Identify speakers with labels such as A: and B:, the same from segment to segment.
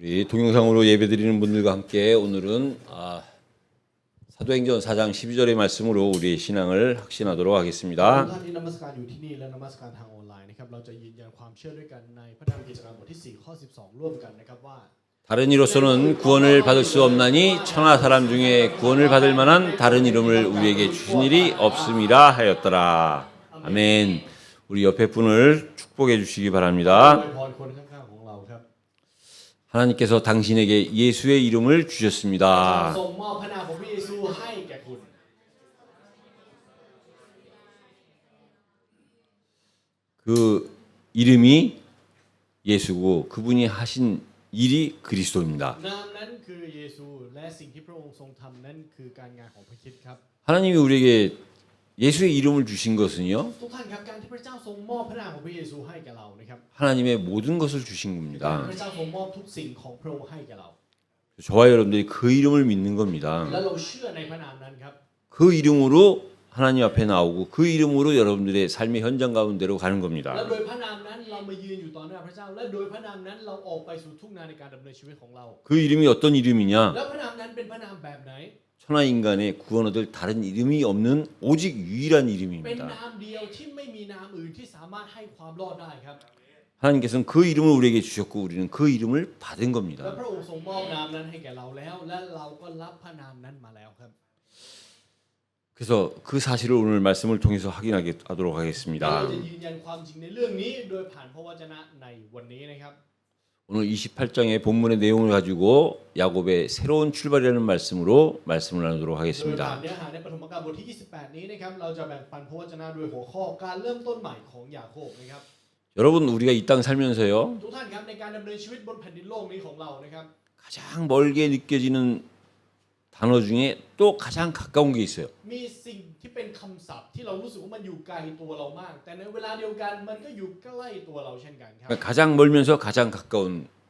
A: 우리 동영상으로 예배드리는 분들과 함께 오늘은 사도행전 4장 12절의 말씀으로 우리의 신앙을 확신하도록
B: ท่าน
A: 하겠습니다.
B: ที่นมัสการอยู่ที่นี่และนมัสการทางออนไลน์นะครับเราจะยืนยันความเชื่อด้วยกันในพระธรรมกิจการบทที่4ข้อ12ร่วมกันนะครับว่า
A: 다른 이로서는 구원을 받을 수 없나니 천하 사람 중에 구원을 받을 만한 다른 이름을 우리에게 주신 일이 없음이라 하였더라. 아멘. 우리 옆에 분을 축복해 주시기
B: อ
A: 바랍니다.
B: วยพรคนข้างๆของเราครับ
A: 하나님께서 당신에게 예수의 이름을
B: ท
A: 주셨습니다.
B: รงมอบพระนามของพระเยซูให้แก่คุณ
A: 그 이름이 예수고 그분이 하신 일이 그리스도입니다.
B: นามนั้นคือเยซูและสิ่งที่พระองค์ทรงทำนั้นคือการงานของพระคริสต์ครับ
A: 하나님이 우리에게 예수의 이름을 주신 것은요,
B: ทุกท่านครับการที่พระเจ้าทรงมอบพระนามของพระเยซูให้แก่เรานะครับ
A: 하나님의 모든 것을 주신
B: พ
A: 겁니다.
B: ระเจ้าทรงมอบทุกสิ่งของพระองค์ให้แก่เรา
A: 저와 여러분들이 그 이름을 믿는
B: และ
A: 겁니다.
B: เราเชื่อในพระนามนั้นครับ
A: 그 이름으로 하나님 앞에 나오고 그 이름으로 여러분들의 삶의 현장 가운데로 가는
B: และ
A: 겁니다.
B: โดยพระนามนั้นเรามายืนอยู่ต่อหน้าพระเจ้าและโดยพระนามนั้นเราออกไปสู่ทุ่งนาในการดำเนินชีวิตของเรา
A: 그 이름이 어떤 이름이냐?
B: แล้วพระนามนั้นเป็นพระนามแบบไหน
A: 천하 인간의 구원 얻을 다른 이름이 없는 오직 유일한
B: เป็น
A: 이름입니다.
B: นามเดียวที่ไม่มีนามอื่นที่สามารถให้ความรอดได้ครับ
A: 하나님께서는 그 이름을 우리에게 주셨고 우리는 그 이름을 받은
B: และ
A: 겁니다.
B: พระองค์ทรงมอบนามนั้นให้แก่เราแล้วและเราก็รับพระนามนั้นมาแล้วครับ
A: 그래서 그 사실을 오늘 말씀을 통해서 확인하도록
B: เรา
A: 하겠습니다.
B: จะยืนยันความจริงในเรื่องนี้โดยผ่านพระวจนะในวันนี้นะครับ
A: 오늘 28장의 본문의 내용을 가지고 야곱의 새로운 출발이라는 말씀으로 말씀을 나누도록
B: โดยผ่าน
A: 하겠습니다.
B: เนื้อหาในปฐมกาลบทที่ 28 นี้นะครับเราจะแบ่งปันพระวจนะโดยหัวข้อการเริ่มต้นใหม่ของยาโคบนะครับ
A: 여러분 우리가 이 땅 살면서요
B: ทุกท่านครับในการดำเนินชีวิตบนแผ่นดินโลกนี้ของเรานะครับ
A: 가장 멀게 느껴지는 단어 중에 또 가장 가까운 게 있어요.
B: มีสิ่งที่เป็นคำศัพท์ที่เรารู้สึกว่ามันอยู่ไกลตัวเรามาก แต่ในเวลาเดียวกันมันก็อยู่ใกล้ตัวเราเช่นกันครับ
A: 그러니까 가장 멀면서 가장 가까운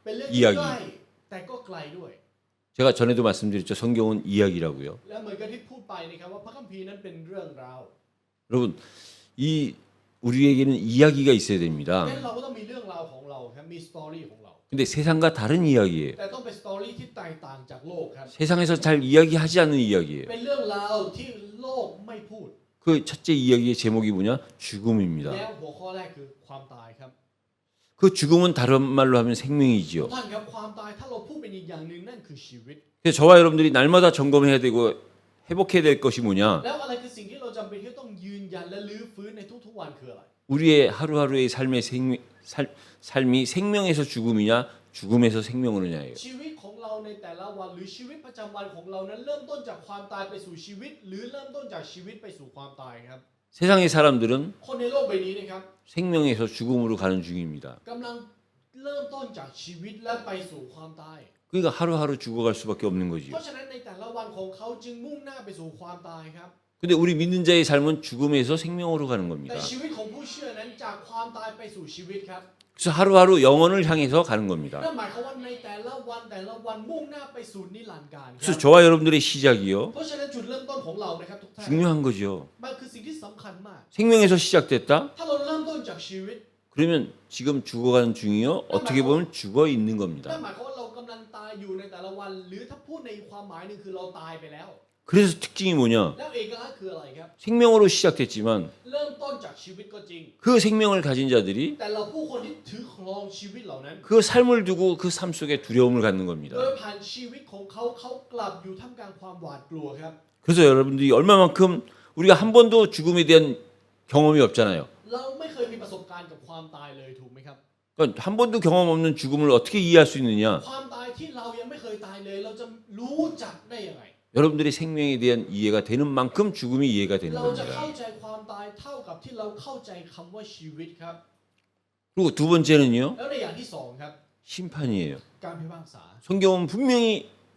B: เป็นเรื่องที่ใกล้
A: 이야기.
B: แต่ก็ไกลด้วย
A: 제가 전에도 말씀드렸죠. 성경은 이야기라고요.
B: และเหมือนกับที่พูดไปนะครับว่าพระคัมภีร์นั้นเป็นเรื่องราว
A: 여러분 이 우리에게는 이야기가 있어야 됩니다.
B: งั้นเราก็ต้องมีเรื่องราวของเราครับมีสตอรี่ของเรา
A: 근데 세상과 다른 이야기예요.
B: แต่ต้องเป็นสตอรี่ที่แตกต่างจากโลกครับ
A: 세상에서 잘 이야기하지 않는 이야기예요.
B: เป็นเรื่องราวที่โลกไม่พูด
A: 그 첫째 이야기의 제목이 뭐냐? 죽음입니다.
B: แล้วหัวข้อแรกคือความตายครับ
A: 그 죽음은 다른 말로 하면 생명이지요.
B: ท่านครับความตายถ้าเราพูดเป็นอีกอย่างหนึ่งนั่นคือชีวิต
A: 그래서 저와 여러분들이 날마다 점검해야 되고 회복해야 될 것이 뭐냐?
B: แล้วอะไรคือสิ่งที่เราจำเป็นที่ต้องยืนยันและรื้อฟื้นในทุกๆวันคืออะไร
A: 우리의 하루하루의 삶이 생명에서 죽음이냐 죽음에서 생명으로냐예요.
B: ชีวิตของเราในแต่ละวันหรือชีวิตประจำวันของเรานั้นเริ่มต้นจากความตายไปสู่ชีวิต หรือเริ่มต้นจากชีวิตไปสู่ความตายครับ
A: 세상의 사람들은
B: คนในโลกใบนี้นะครับ
A: 생명에서 죽음으로 가는 중입니다.
B: กำลังเริ่มต้นจากชีวิตและไปสู่ความตาย
A: 그러니까 하루하루 죽어갈 수밖에 없는
B: เพ
A: 거지요.
B: ราะฉะนั้นในแต่ละวันของเขาจึงมุ่งหน้าไปสู่ความตายครับ
A: 근데 우리 믿는 자의 삶은 죽음에서 생명으로 가는
B: แต่
A: 겁니다.
B: ชีวิตของผู้เชื่อนั้นจากความตายไปสู่ชีวิตครับ
A: 그래서 하루하루 영혼을 향해서 가는 겁니다.
B: นั่นหมายความว่าในแต่ละวันมุ่งหน้าไปสู่นิรันดร์การค
A: 그래서
B: รับ
A: 저와 여러분들의 시작이요.
B: เพราะฉะนั้นจุดเริ่มต้นของเรานะครับทุกท่าน
A: 중요한 거죠.
B: มันคือสิ่งที่สำคัญมาก
A: 생명에서 시작됐다?
B: ถ้าเราเริ่มต้นจากชีวิต
A: 그러면 지금 죽어가는 중이요. 어떻게 보면 죽어 있는
B: นั่น
A: 겁니다.
B: หมายความว่าเรากำลังตายอยู่ในแต่ละวัน หรือถ้าพูดในความหมายหนึ่งคือเราตายไปแล้ว
A: 그래서 특징이 뭐냐?
B: แล้วเอกลักษณ์คืออะไรครับ
A: 생명으로 시작됐지만
B: เริ่มต้นจากชีวิตก็จริง
A: 그 생명을 가진 자들이
B: แต่เราผู้คนที่ถือครองชีวิตเหล่านั้น
A: 그 삶을 두고 그 삶 속에 두려움을 갖는
B: โดย
A: 겁니다.
B: ผ่านชีวิตของเขากลับอยู่ท่ามกลางความหวาดกลัวครับ
A: 그래서 여러분들이 얼마만큼 우리가 한 번도 죽음에 대한 경험이 없잖아요.
B: เราไม่เคยมีประสบการณ์กับความตายเลยถูกไหมครับ
A: 그러니까 한 번도 경험 없는 죽음을 어떻게 이해할 수 있느냐?
B: ความตายที่เรายังไม่เคยตายเลยเราจะรู้จักได้ยังไง
A: 여러분들의 생명에 대한 이해가 되는 만큼 죽음이 이해가 되는
B: เราจะ
A: 겁니다.
B: เข้าใจความตายเท่ากับที่เราเข้าใจคำว่าชีวิตครับ
A: 그리고 두 번째는요.
B: แล้วในอย่างที่สองครับ
A: 심판이에요.
B: การพิพากษา
A: 성경은 분명히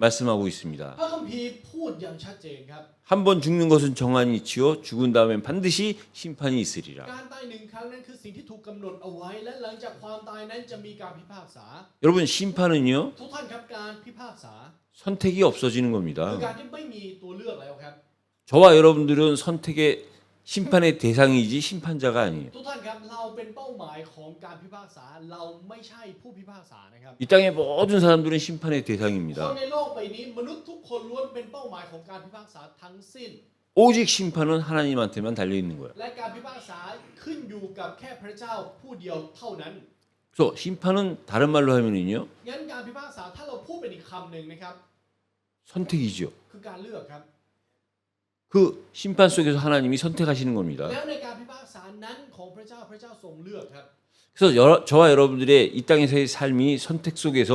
A: 말씀하고 있습니다.
B: พระคัมภีร์พูดอย่างชัดเจนครับ
A: 한 번 죽는 것은 정한이 있지요. 죽은 다음엔 반드시 심판이 있으리라.
B: การตายหนึ่งครั้งนั้นคือสิ่งที่ถูกกำหนดเอาไว้และหลังจากความตายนั้นจะมีการพิพากษา
A: 여러분 심판은요.
B: ทุกท่านครับการพิพากษา
A: 선택이 없어지는
B: คือ
A: 겁니다.
B: การที่ไม่มีตัวเลือกแล้วครับ
A: 저와 여러분들은 선택의 심판의 대상이지 심판자가 아니에요.
B: ทุกท่านครับเราเป็นเป้าหมายของการพิพากษาเราไม่ใช่ผู้พิพากษานะครับ
A: 이 땅의 모든 사람들은 심판의
B: คน
A: 대상입니다.
B: ในโลกใบนี้มนุษย์ทุกคนล้วนเป็นเป้าหมายของการพิพากษาทั้งสิ้น
A: 오직 심판은 하나님한테만 달려 있는 거예요.
B: และการพิพากษาขึ้นอยู่กับแค่พระเจ้าผู้เดียวเท่านั้น
A: 그래서 심판은 다른 말로 하면은요
B: งั้นการพิพากษาถ้าเราพูดเป็นอีกคำหนึ่งนะครับ
A: 선택이죠.
B: คือการเลือกครับ
A: 그 심판 속에서 하나님이 선택하시는 겁니다.
B: แล้วในการพิพากษานั้นของพระเจ้าทรงเลือกครับ
A: 그래서 저와 여러분들의 이 땅에서의 삶이 선택 속에서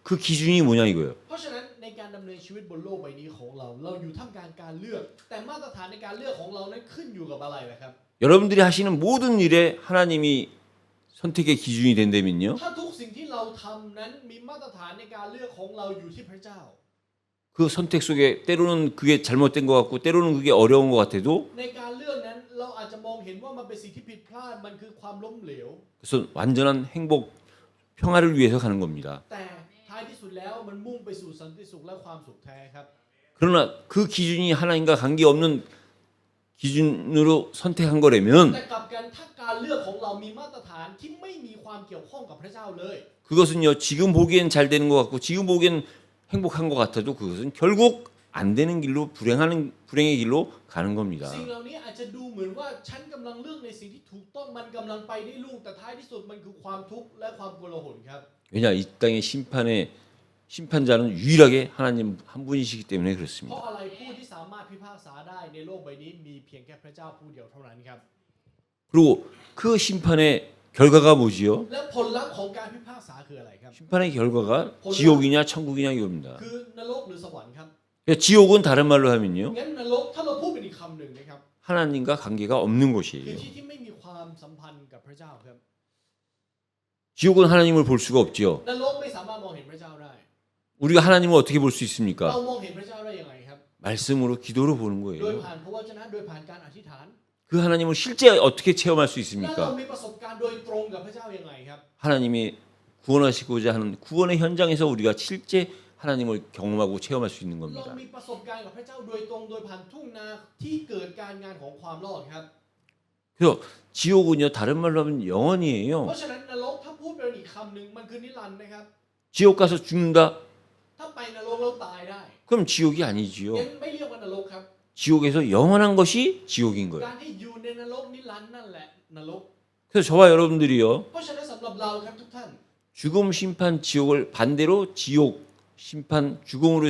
A: 그 기준이 뭐냐 이거예요.
B: เพราะฉะนั้นในการดำเนินชีวิตบนโลกใบนี้ของเราอยู่ท่ามกลางการเลือก แต่มาตรฐานในการเลือกของเรานั้นขึ้นอยู่กับอะไรนะครับ
A: 여러분들이 하시는 모든 일에 하나님이 선택의 기준이 된다면요.
B: ถ้าทุกสิ่งที่เราทำนั้นมีมาตรฐานในการเลือกของเราอยู่ที่พระเจ้า
A: 그 선택 속에 때로는 그게 잘못된 것 같고 때로는 그게 어려운 것 같아도
B: ในการเลือกนั้นเราอาจจะมองเห็นว่ามันเป็นสิ่งที่ผิดพลาดมันคือความล้มเหลว
A: 그래서 완전한 행복, 평화를 위해서 가는 겁니다.
B: แต่ท้ายที่สุดแล้วมันมุ่งไปสู่สันติสุขและความสุขแท้ครับ
A: 그러나 그 기준이 하나님과 관계없는 기준으로 선택한 거라면
B: แต่กลับกันถ้าการเลือกของเรามีมาตรฐานที่ไม่มีความเกี่ยวข้องกับพระเจ้าเลย
A: 그것은요 지금 보기엔 잘 되는 것 같고 지금 보기엔 행복한 것 같아도 그것은 결국 안 되는 길로 불행의 길로 가는 겁니다.
B: สิ่งเหล่านี้อาจจะดูเหมือนว่าฉันกำลังเลือกในสิ่งที่ถูกต้องมันกำลังไปได้ลุ่งแต่ท้ายที่สุดมันคือความทุกข์และความโกลาหลครับ
A: 왜냐 이 땅의 심판자는 유일하게 하나님 한 분이시기 때문에
B: เพราะ
A: 그렇습니다.
B: อะไรผู้ที่สามารถพิพากษาได้ในโลกใบนี้มีเพียงแค่พระเจ้าผู้เดียวเท่านั้นครับ
A: 그리고 그 심판의 결과가 뭐지요?
B: และผลลัพธ์ของการพิพากษาคืออะไรครับ
A: 심판의 결과가 지옥이냐 천국이냐 이겁니다.
B: คือนรกหรือสวรรค์ครับ
A: 지옥은 다른 말로 하면요
B: งั้นนรกถ้าเราพูดเป็นอีกคำหนึ่งนะครับ
A: 하나님과 관계가 없는
B: คือ
A: 곳이에요.
B: ที่ที่ไม่มีความสัมพันธ์กับพระเจ้าครับ
A: 지옥은 하나님을 볼 수가 없지요.
B: นรกไม่สามารถมองเห็นพระเจ้าได้
A: 우리가 하나님을 어떻게 볼 수
B: เรา
A: 있습니까?
B: มองเห็นพระเจ้าได้ยังไงครับ
A: 말씀으로 기도로 보는
B: โดย
A: 거예요.
B: ผ่านพระวจนะโดยผ่านการอธิษฐาน
A: 그 하나님을 실제 어떻게 체험할 수
B: และเรา
A: 있습니까?
B: มีประสบการณ์โดยตรงกับพระเจ้ายังไงครับ
A: 하나님이 구원하시고자 하는 구원의 현장에서 우리가 실제 하나님을 경험하고 체험할 수 있는
B: เรา
A: 겁니다.
B: มีประสบการณ์กับพระเจ้าโดยตรงโดยผ่านทุ่งนาที่เกิดการงานของความรอดครับ
A: 그래서 지옥은요 다른 말로 하면
B: เพ
A: 영원이에요.
B: ราะฉะนั้นนรกถ้าพูดเป็นอีกคำหนึ่งมันคือนิรันดร์นะครับ
A: 지옥 가서 죽는다?
B: ถ้าไปนรกแล้วตายได้
A: 그럼 지옥이
B: งั้
A: 아니지요.
B: นไม่เรียกว่านรกครับ
A: 지옥에서 영원한 것이 지옥인 거예요.
B: การที่อยู่ในนรกนิรันดร์นั่นแหละนรก
A: 그래서 저와 여러분들이요
B: เพราะฉะนั้นสำหรับเราครับทุกท่าน
A: 죽음 심판 지옥을 반대로 지옥 심판 죽음으로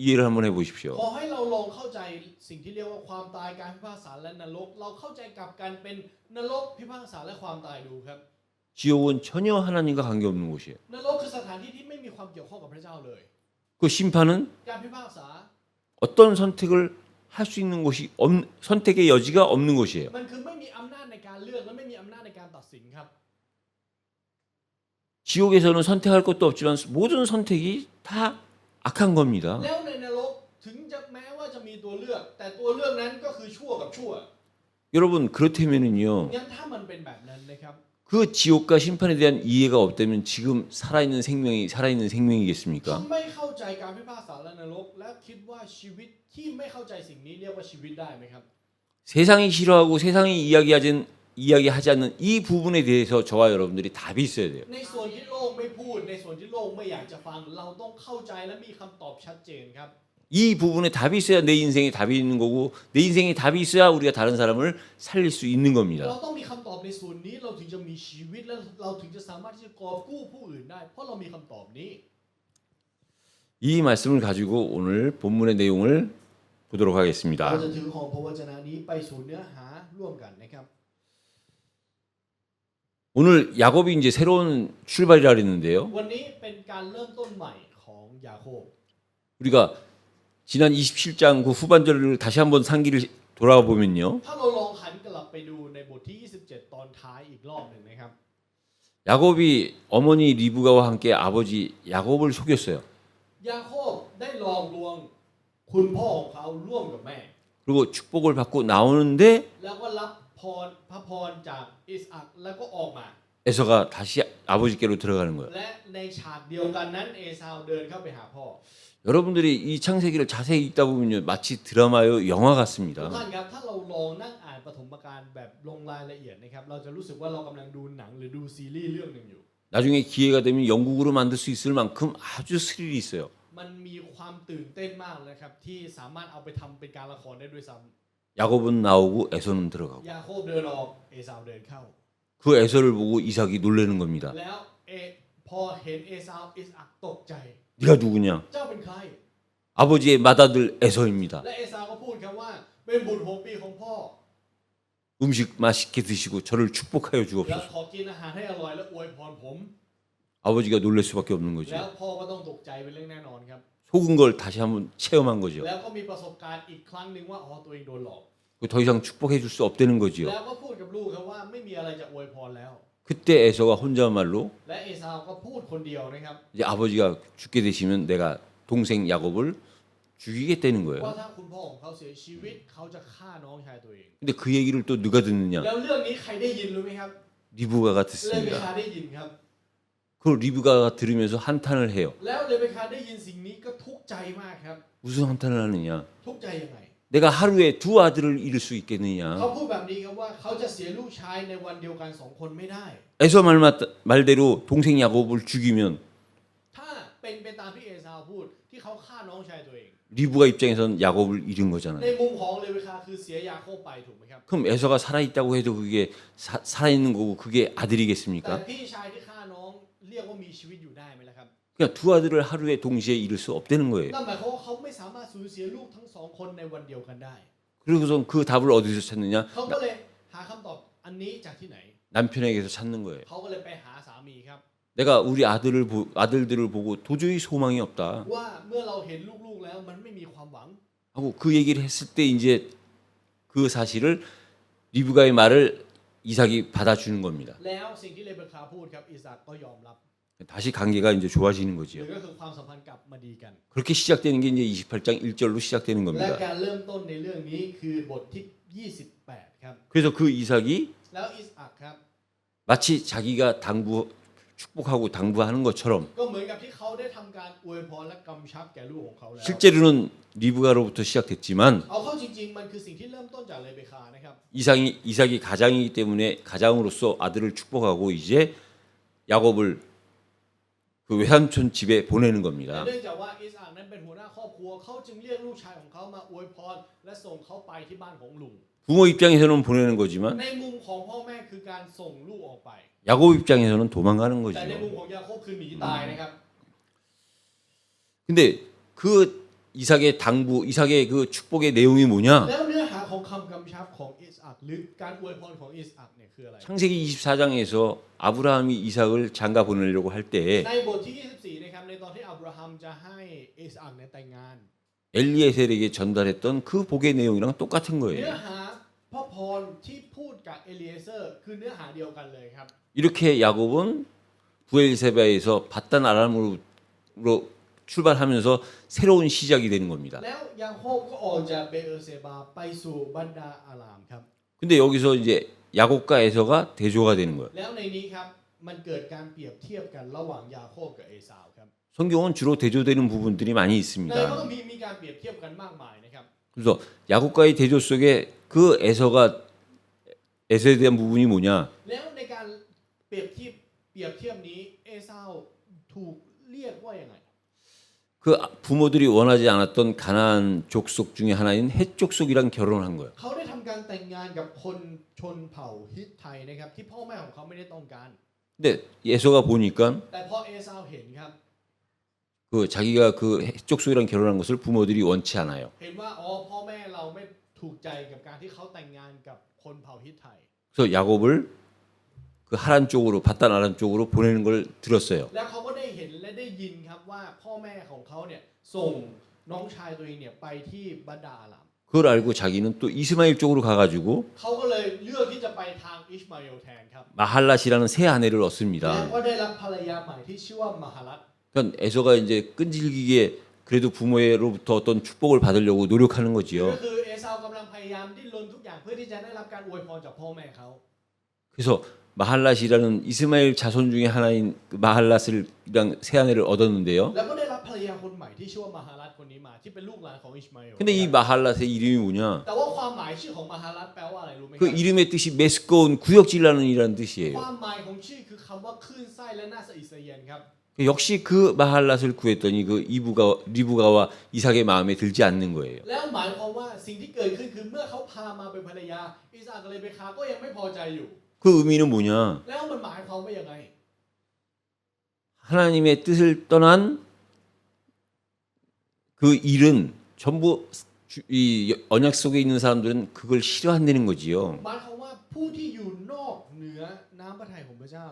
A: 이해를 한번 해보십시오.
B: ขอให้เราลองเข้าใจสิ่งที่เรียกว่าความตายการพิพากษาและนรกเราเข้าใจกับการเป็นนรกพิพากษาและความตายดูครับ
A: 지옥은 전혀 하나님과 관계없는 곳이에요.
B: นรกคือสถานที่ที่ไม่มีความเกี่ยวข้องกับพระเจ้าเลย
A: 그 심판은
B: การพิพากษา
A: 어떤 선택을 할 수 있는 곳이 선택의 여지가 없는 곳이에요.
B: มันคือไม่มีอำนาจในการเลือกและไม่มีอำนาจในการตัดสินครับ
A: 지옥에서는 선택할 것도 없지만 모든 선택이 다 악한 겁니다.
B: แล้วในนรกถึงจะแม้ว่าจะมีตัวเลือก แต่ตัวเลือกนั้นก็คือชั่วกับชั่ว
A: 여러분 그렇다면은요
B: งั้นถ้ามันเป็นแบบนั้นนะครับ
A: 그 지옥과 심판에 대한 이해가 없다면 지금 살아있는 생명이 살아있는
B: เขา
A: 생명이겠습니까?
B: ไม่เข้าใจการพิพากษาและนรกและคิดว่าชีวิตที่ไม่เข้าใจสิ่งนี้เรียกว่าชีวิตได้ไหมครับ
A: 세상이 싫어하고 세상이 이야기하지 않는 이 부분에 대해서 저와 여러분들이 답이 있어야 돼요.
B: ในส่วนที่โลกไม่พูดในส่วนที่โลกไม่อยากจะฟังเราต้องเข้าใจและมีคำตอบชัดเจนครับ
A: 이 부분에 답이 있어야 내 인생에 답이 있는 거고 내 인생에 답이 있어야 우리가 다른 사람을 살릴 수 있는
B: เรา
A: 겁니다.
B: ต้องมีคำตอบในส่วนนี้เราถึงจะมีชีวิตและเราถึงจะสามารถที่จะกอบกู้ผู้อื่นได้ เพราะเรามีคำตอบนี้
A: 이 말씀을 가지고 오늘 본문의 내용을 보도록
B: เรา
A: 하겠습니다.
B: จะถือของพระวจนะนี้ไปสู่เนื้อหาร่วมกันนะครับ
A: 오늘 야곱이 이제 새로운 출발이라 그랬는데요.
B: วันนี้เป็นการเริ่มต้นใหม่ของยาโคบ
A: 우리가 지난 27장 그 후반절을 다시 한번 상기를 돌아가 보면요.
B: ถ้าเราลองหันกลับไปดูในบทที่ 27 ตอนท้ายอีกรอบหนึ่งนะครับ
A: 야곱이 어머니 리브가와 함께 아버지 야곱을 속였어요.
B: ยาโคบได้หลอกลวงคุณพ่อของเขาร่วมกับแม่
A: 그리고 축복을 받고 나오는데
B: แล้วก็รับพระพรจากอิสอัคแล้วก็ออกมา
A: 에서가 다시 아버지께로 들어가는 거예요.
B: และในฉากเดียวกันนั้นเอซาวเดินเข้าไปหาพ่อ
A: 여러분들이 이 창세기를 자세히 읽다 보면요, 마치 드라마요, 영화
B: ทุก
A: 같습니다.
B: ท่านครับถ้าเราลองนั่งอ่านปฐมกาลแบบลงรายละเอียดนะครับเราจะรู้สึกว่าเรากำลังดูหนังหรือดูซีรีส์เรื่องหนึ่งอยู่
A: 나중에 기회가 되면 영국으로 만들 수 있을 만큼 아주 스릴이 있어요.
B: มันมีความตื่นเต้นมากเลยครับที่สามารถเอาไปทำเป็นการละครได้ด้วยซ้
A: 야곱은 나오고 에서는 들어가고
B: ำยาโคบเดินออกเอซาวเดินเข้า
A: 그 에서를 보고 이삭이 놀라는 겁니다.
B: แล้วพอเห็นเอซาวอิสอัคตกใจ
A: 네가 누구냐?
B: เจ้าเป็นใคร
A: 아버지의 맏아들 에서입니다.
B: และเอซาวก็พูดครับว่าเป็นบุตรหัวปีของพ่อ
A: 음식 맛있게 드시고 저를 축복하여
B: แล้ว
A: 주옵소서.
B: ขอกินอาหารให้อร่อยและอวยพรผม
A: 아버지가 놀랄 수밖에 없는
B: แล้ว
A: 거죠.
B: พ่อก็ต้องตกใจเป็นเรื่องแน่นอนครับ
A: 속은 걸 다시 한번 체험한 거죠.
B: แล้วก็มีประสบการณ์อีกครั้งหนึ่งว่าอ๋อตัวเองโดนหลอก
A: 더 이상 축복해 줄 수 없다는 거지요.
B: แล้วก็พูดกับลูกครับว่าไม่มีอะไรจะอวยพรแล้ว
A: 그때 에서가 혼자말로
B: และเอซาวก็พูดคนเดียวนะครับ
A: 이제 아버지가 죽게 되시면 내가 동생 야곱을 죽이겠다는
B: ว่า
A: 거예요.
B: ถ้าคุณพ่อของเขาเสียชีวิตเขาจะฆ่าน้องชายตัวเอง
A: 근데 그 얘기를 또 누가 듣느냐?
B: แล้วเรื่องนี้ใครได้ยินรู้ไหมครับ
A: 리브가가
B: เลเบ
A: 듣습니다.
B: คาได้ยินครับ
A: 그걸 리브가가 들으면서 한탄을 해요.
B: แล้วเลเบคาได้ยินสิ่งนี้ก็ทุกข์ใจมากครับ
A: 무슨 한탄을 하느냐?
B: ทุกข์ใจยังไง
A: 내가 하루에 두 아들을 잃을 수
B: เขา
A: 있겠느냐?
B: พูดแบบนี้ครับว่าเขาจะเสียลูกชายในวันเดียวกันสองคนไม่ได้
A: 에서 말대로 동생 야곱을 죽이면
B: ถ้าเป็นไปตามที่เอซาวพูดที่เขาฆ่าน้องชายตัวเอง
A: 리브가 입장에선 야곱을 잃은
B: ใน
A: 거잖아요.
B: มุมของเลเบคาคือเสียยาโคบไปถูกไหมครับ
A: 그럼 에서가 살아있다고 해도 그게 살아있는 거고 그게
B: แต่
A: 아들이겠습니까?
B: พี่ชายที่ฆ่าน้องเรียกว่ามีชีวิตอยู่ได้ไหมล่ะครับ
A: 그냥 두 아들을 하루에 동시에 잃을 수 없다는 거예요.
B: นั่นหมายความว่าเขาไม่สามารถสูญเสียลูกทั้งสองคนในวันเดียวกันได้
A: 그리고선 그 답을 어디서 찾느냐?
B: เขาก็เลยหาคำตอบอันนี้จากที่ไหน
A: 남편에게서 찾는 거예요.
B: เขาก็เลยไปหาสามีครับ
A: 내가 우리 아들들을 보고 도저히 소망이 없다
B: ว่าเมื่อเราเห็นลูกๆแล้วมันไม่มีความหวัง
A: 하고 그 얘기를 했을 때 이제 그 사실을 리브가의 말을 이삭이 받아주는 겁니다.
B: แล้วสิ่งที่เลเบคาพูดครับอิสอัคก็ยอมรับ
A: 다시 관계가 이제 좋아지는
B: หรือ
A: 거지요.
B: ก็คือความสัมพันธ์กลับมาดีกัน
A: 그렇게 시작되는 게 이제 28장 1절로 시작되는
B: และ
A: 겁니다.
B: การเริ่มต้นในเรื่องนี้คือบทที่28ครับ
A: 그래서 그 이삭이
B: แล้วอิสอัคครับ
A: 마치 자기가 축복하고 당부하는 것처럼
B: ก็เหมือนกับที่เขาได้ทำการอวยพรและกำชับแก่ลูกของเขาแล้ว
A: 실제로는 리브가로부터 시작됐지만
B: เอาเข้าจริงๆมันคือสิ่งที่เริ่มต้นจากเลเบคานะครับ
A: 이삭이 가장이기 때문에 가장으로서 아들을 축복하고 이제 야곱을 그 외삼촌 집에 보내는
B: แต่
A: 겁니다.
B: เนื่องจากว่าอิสอัคนั้นเป็นหัวหน้าครอบครัวเขาจึงเรียกลูกชายของเขามาอวยพรและส่งเขาไปที่บ้านของลุง
A: 부모 입장에서는 보내는 거지만
B: ในมุมของพ่อแม่คือการส่งลูกออกไป
A: 야곱 입장에서는 도망가는
B: แต่ในมุม
A: 거죠.
B: ของยาโคบคือหนีตายนะครับ
A: 근데 그 이삭의 그 축복의 내용이 뭐냐?
B: แล้วเนื้อหาของคำกำชับของอิสอัคหรือการอวยพรของอิสอัคเนี่ยคืออะไร
A: 창세기 24장에서 아브라함이 이삭을 장가 보내려고 할 때
B: ในบทที่ 24 นะครับในตอนที่อับราฮัมจะให้อิสอัคเนี่ยแต่งงาน
A: 엘리에셀에게 전달했던 그 복의 내용이랑 똑같은
B: เนื้อ
A: 거예요.
B: หาพระพรที่พูดกับเอลีเอเซอร์คือเนื้อหาเดียวกันเลยครับ
A: 이렇게 야곱은 부엘세바에서 바단 아람으로 출발하면서 새로운 시작이 되는 겁니다.
B: แล้วยาโคบก็ออกจากเบเอร์เซบาไปสู่บันดาอารามครับ
A: 근데 여기서 이제 야곱과 에서가 대조가 되는 거예요.
B: แล้วในนี้ครับมันเกิดการเปรียบเทียบกันระหว่างยาโคบกับเอซาวครับ
A: 성경은 주로 대조되는 부분들이 많이
B: ในก็
A: 있습니다.
B: มีการเปรียบเทียบกันมากมายนะครับ
A: 그래서 야곱과의 대조 속에 그 에서에 대한 부분이 뭐냐?
B: แล้วในการเปรียบเทียบนี้เอซาวถูกเรียกว่ายังไง
A: 그 부모들이 원하지 않았던 가나안 족속 중에 하나인 헷 족속이랑 결혼한 거예요.
B: เขาได้ทำการแต่งงานกับคนชนเผ่าฮิตไทยนะครับที่พ่อแม่ของเขาไม่ได้ต้องการ
A: 근데 에서가 보니까
B: แต่พอเอซาวเห็นครับ
A: 그 자기가 그 헷 족속이랑 결혼한 것을 부모들이 원치 않아요.
B: เห็นว่าอ๋อพ่อแม่เราไม่ถูกใจกับการที่เขาแต่งงานกับคนเผ่าฮิตไทย
A: 그래서 야곱을 그 하란 쪽으로 바단 아람 쪽으로 보내는 걸 들었어요.
B: แล้วเขาก็ได้เห็นและได้ยินครับว่าพ่อแม่ของเขาเนี่ยส่งน้องชายตัวเองเนี่ยไปที่บัดดาอาราม
A: 그걸 알고 자기는 또 이스마엘 쪽으로 가가지고
B: เขาก็เลยเลือกที่จะไปทางอิชมาเอลแทนครับ
A: 마할랏이라는 새 아내를
B: แล้ว
A: 얻습니다.
B: ก็ได้รับภรรยาใหม่ที่ชื่อว่ามหารัต
A: 그러니까 에서가 이제 끈질기게 그래도 부모로부터 어떤 축복을 받으려고 노력하는
B: ก็
A: 거지요.
B: คือเอซาวกำลังพยายามดิ้นรนทุกอย่างเพื่อที่จะได้รับการอวยพรจากพ่อแม่เขา
A: 그래서 마할랏이라는 이스마엘 자손 중에 하나인 그 마할랏이랑 새 아내를 얻었는데요.
B: แล้วก็ได้รับภรรยาคนใหม่ที่ชื่อว่ามาฮารัตคนนี้มาที่เป็นลูกหลานของอิชมาเอล
A: 근데 이 마할랏의 이름이 뭐냐?
B: แต่ว่าความหมายชื่อของมาฮารัตแปลว่าอะไรรู้ไหมค
A: 그
B: รับ
A: 이름의 뜻이 메스꺼운 구역질나는 이라는
B: ค
A: 뜻이에요.
B: วามหมายของชื่อคือคำว่าคลื่นไส้และน่าสะอิดสะเอียนครับ
A: 역시 그 마할랏을 구했더니 그 리브가와 이삭의 마음에 들지 않는 거예요.
B: แล้วหมายความว่าสิ่งที่เกิดขึ้นคือเมื่อเขาพามาเป็นภรรยาอิสอัคกับเรเบคาก็ยังไม่พอใจอยู่
A: 그 의미는 뭐냐?
B: แล้วมันหมายความว่ายังไง
A: 하나님의 뜻을 떠난 그 일은 전부 이 언약 속에 있는 사람들은 그걸 싫어한다는 거지요.
B: หมายความว่าผู้ที่อยู่นอกเหนือน้ำพระทัยของพระเจ้า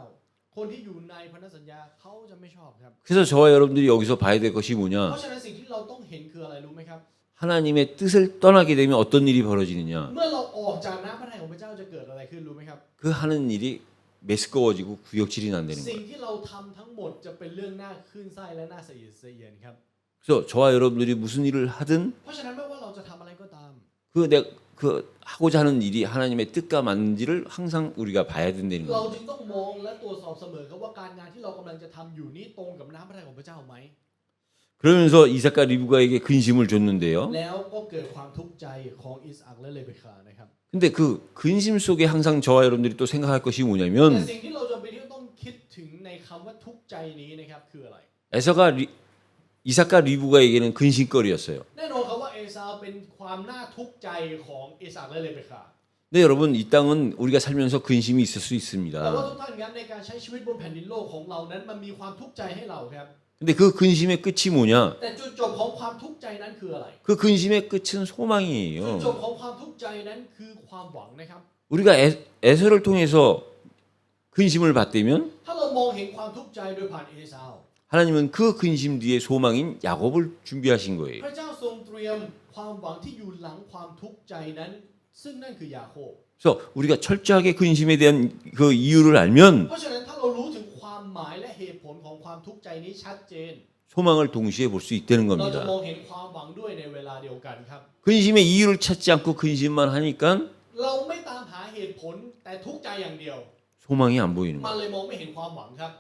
B: คนที่อยู่ในพันธสัญญาเขาจะไม่ชอบครับ
A: 그래서 저와 여러분들이 여기서 봐야 될 것이
B: เพ
A: 뭐냐?
B: ราะฉะนั้นสิ่งที่เราต้องเห็นคืออะไรรู้ไหมครับ
A: 하나님의 뜻을 떠나게 되면 어떤 일이 벌어지느냐?
B: เมื่อเราออกจากน้ำพระทัยของพระเจ้าจะเกิดอะไรขึ้นรู้ไหมครับ
A: 그 하는 일이 메스꺼워지고 구역질이 난다는
B: สิ่ง
A: 거예요.
B: ที่เราทำทั้งหมดจะเป็นเรื่องน่าคลื่นไส้และน่าสะอิดสะเอียนครับ
A: 그래서 저와 여러분들이 무슨 일을 하든
B: เพราะฉะนั้นไม่ว่าเราจะทำอะไรก็ตาม
A: 그 하고자 하는 일이 하나님의 뜻과 맞는지를 항상 우리가 봐야 된다는
B: เรา
A: 거예요.
B: จึงต้องมองและตรวจสอบเสมอครับว่าการงานที่เรากำลังจะทำอยู่นี้ตรงกับน้ำพระทัยของพระเจ้าไหม
A: 그러면서 이삭과 리브가에게 근심을 줬는데요.
B: แล้วก็เกิดความทุกข์ใจของอิสอัคและเรเบคานะครับ
A: 근데 그 근심 속에 항상 저와 여러분들이 또 생각할 것이
B: แต่
A: 뭐냐면
B: สิ่งที่เราจำเป็นที่ต้องคิดถึงในคำว่าทุกข์ใจนี้นะครับคืออะไร
A: 이삭과 리브가에게는 근심거리였어요.
B: แน่นอนครับว่าเอซาวเป็นความน่าทุกข์ใจของอิสอัคและเรเบคา
A: 근데 여러분 이 땅은 우리가 살면서 근심이 있을 수
B: แต่ว่า
A: 있습니다.
B: ทุกท่านครับในการใช้ชีวิตบนแผ่นดินโลกของเรานั้นมันมีความทุกข์ใจให้เราครับ
A: 근데 그 근심의 끝이 뭐냐?
B: แต่จุดจบของความทุกข์ใจนั้นคืออะไร
A: 그 근심의 끝은
B: จุด
A: 소망이에요.
B: จบของความทุกข์ใจนั้นคือความหวังนะครับ
A: 우리가 에서를 통해서 근심을 받대면
B: ถ้าเรามองเห็นความทุกข์ใจโดยผ่านเอซาว
A: 하나님은 그 근심 뒤에 소망인 야곱을 준비하신 거예요.
B: พระเจ้าทรงเตรียมความหวังที่อยู่หลังความทุกข์ใจนั้นซึ่งนั่นคือยาโคบ
A: 그래서 우리가 철저하게 근심에 대한 그 이유를 알면
B: เพราะฉะนั้นถ้าเรารู้ถึงความหมายและเหตุผลของความทุกข์ใจนี้ชัดเจน
A: 소망을 동시에 볼 수 있다는
B: เราจะ
A: 겁니다.
B: มองเห็นความหวังด้วยในเวลาเดียวกันครับ
A: 근심의 이유를 찾지 않고 근심만 하니까
B: เราไม่ตามหาเหตุผลแต่ทุกข์ใจอย่างเดียว
A: 소망이 안 보이는
B: มัน
A: 거예요.
B: เลยมองไม่เห็นความหวังครับ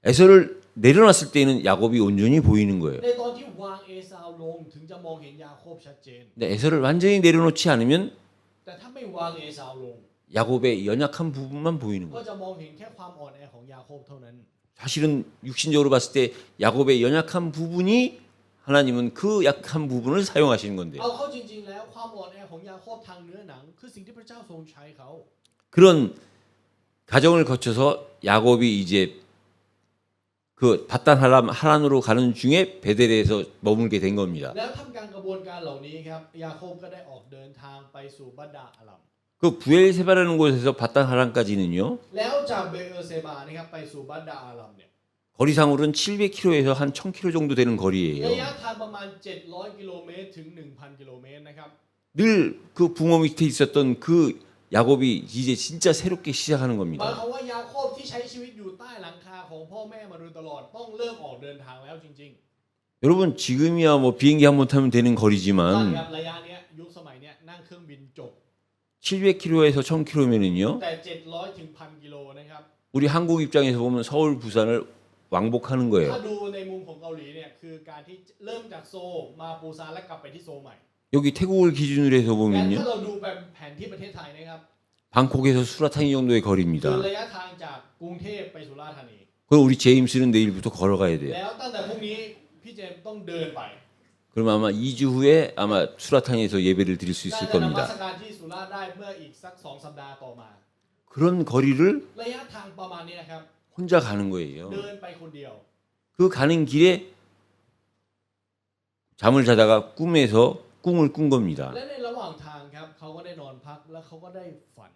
A: 에서를 내려놨을 때는 야곱이 온전히 보이는 거예요.
B: ในตอนที่วางเอซาวลงถึงจะมองเห็นยาโคบชัดเจน
A: 근데 에서를 완전히 내려놓지 않으면
B: แต่ถ้าไม่วางเอซาวลง
A: 야곱의 연약한 부분만 보이는
B: ก็
A: 거예요.
B: จะมองเห็นแค่ความอ่อนแอของยาโคบเท่านั้น
A: 사실은 육신적으로 봤을 때 야곱의 연약한 부분이 하나님은 그 약한 부분을 사용하시는 건데요.
B: เอาเข้าจริงๆแล้วความอ่อนแอของยาโคบทางเนื้อหนังคือสิ่งที่พระเจ้าทรงใช้เขา
A: 그런 과정을 거쳐서 야곱이 이제 그 바단 하란으로 가는 중에 베델에서 머물게 된 겁니다.
B: แล้วทำการกระบวนการเหล่านี้ครับยาโคบก็ได้ออกเดินทางไปสู่บัดดาอารัม
A: 그 부엘세바라는 곳에서 바단 하란까지는요.
B: แล้วจากเบเออร์เซบานะครับไปสู่บัดดาอารัมเนี่ย
A: 거리상으로는 700km에서 한 1000km 정도 되는
B: ระ
A: 거리예요.
B: ยะทางประมาณ700กิโลเมตรถึง 1,000 กิโลเมตรนะครับ
A: 늘 그 부모 밑에 있었던 그 야곱이 이제 진짜 새롭게 시작하는
B: หมาย
A: 겁니다.
B: ความว่ายาโคบที่ใช้ชีวิตอยู่ใต้หลังคาของพ่อแม่มาโดยตลอดต้องเริ่มออกเดินทางแล้วจริง
A: 여러분 지금이야 뭐 비행기 한 번 타면 되는
B: ๆ
A: 거리지만
B: ครับระยะเนี้ยยุคสมัยเนี้ยนั่งเครื่องบินจบ
A: 700km에서 1000km면은요.
B: แต่700ถึง 1,000 กิโลนะครับ
A: 우리 한국 입장에서 보면 서울 부산을 왕복하는
B: ถ้า
A: 거예요.
B: ดูในมุมของเกาหลีเนี่ยคือการที่เริ่มจากโซลมาปูซานและกลับไปที่โซลใหม่
A: 여기 태국을 기준으로 해서
B: งั้น
A: 보면요.
B: ถ้าเราดูแบบแผนที่ประเทศไทยนะครับ
A: 방콕에서 수라타니 정도의
B: คือ
A: 거리입니다.
B: ระยะทางจากกรุงเทพไปสุราษฎร์ธานี
A: 그럼 우리 제임스는 내일부터 걸어가야 돼요.
B: แล้วตั้งแต่พรุ่งนี้พี่เจมส์ต้องเดินไป
A: 그럼 아마 2주 후에 아마 수라타니에서 예배를 드릴 수
B: น่า
A: 있을
B: จะนมัส
A: 겁니다.
B: การที่สุราษฎร์ได้เมื่ออีกสัก2 สัปดาห์ต่อมา
A: 그런 거리를
B: ระยะทางประมาณนี้นะครับ
A: 혼자 가는
B: เดิ
A: 거예요.
B: นไปคนเดียว
A: 그 가는 길에 잠을 자다가 꿈을 꾼 겁니다.
B: และในระหว่างทางครับเขาก็ได้นอนพักแล้วเขาก็ได้ฝัน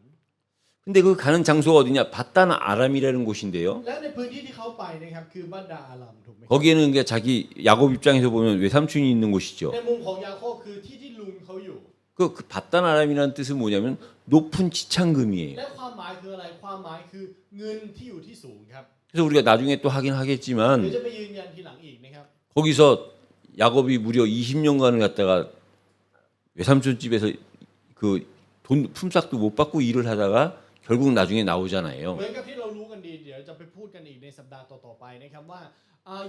A: 근데 그 가는 장소가 어디냐? 바단 아람이라는 곳인데요.
B: และในพื้นที่ที่เขาไปนะครับคือบัดดาอารัมถูกไหม
A: 거기에는 그러니까 자기 야곱 입장에서 보면 외삼촌이 있는 곳이죠.
B: ในมุมของยาโคบคือที่ที่ลุงเขาอยู่
A: 그 바단 아람이라는 뜻은 뭐냐면 높은 지창금이에요.
B: และความหมายคืออะไรความหมายคือเงินที่อยู่ที่สูงครับ
A: 그래서 우리가 나중에 또 하긴
B: เดี๋ยว
A: 하겠지만
B: จะไปยืนยันทีหลังอีกนะครับ
A: 거기서 야곱이 무려 20년간을 갖다가 외삼촌 집에서 그 돈 품삯도 못 받고 일을 하다가 결국 나중에 나오잖아요.
B: เหมือนกับที่เรารู้กันดีเดี๋ยวจะไปพูดกันอีกในสัปดาห์ต่อๆไปนะครับว่า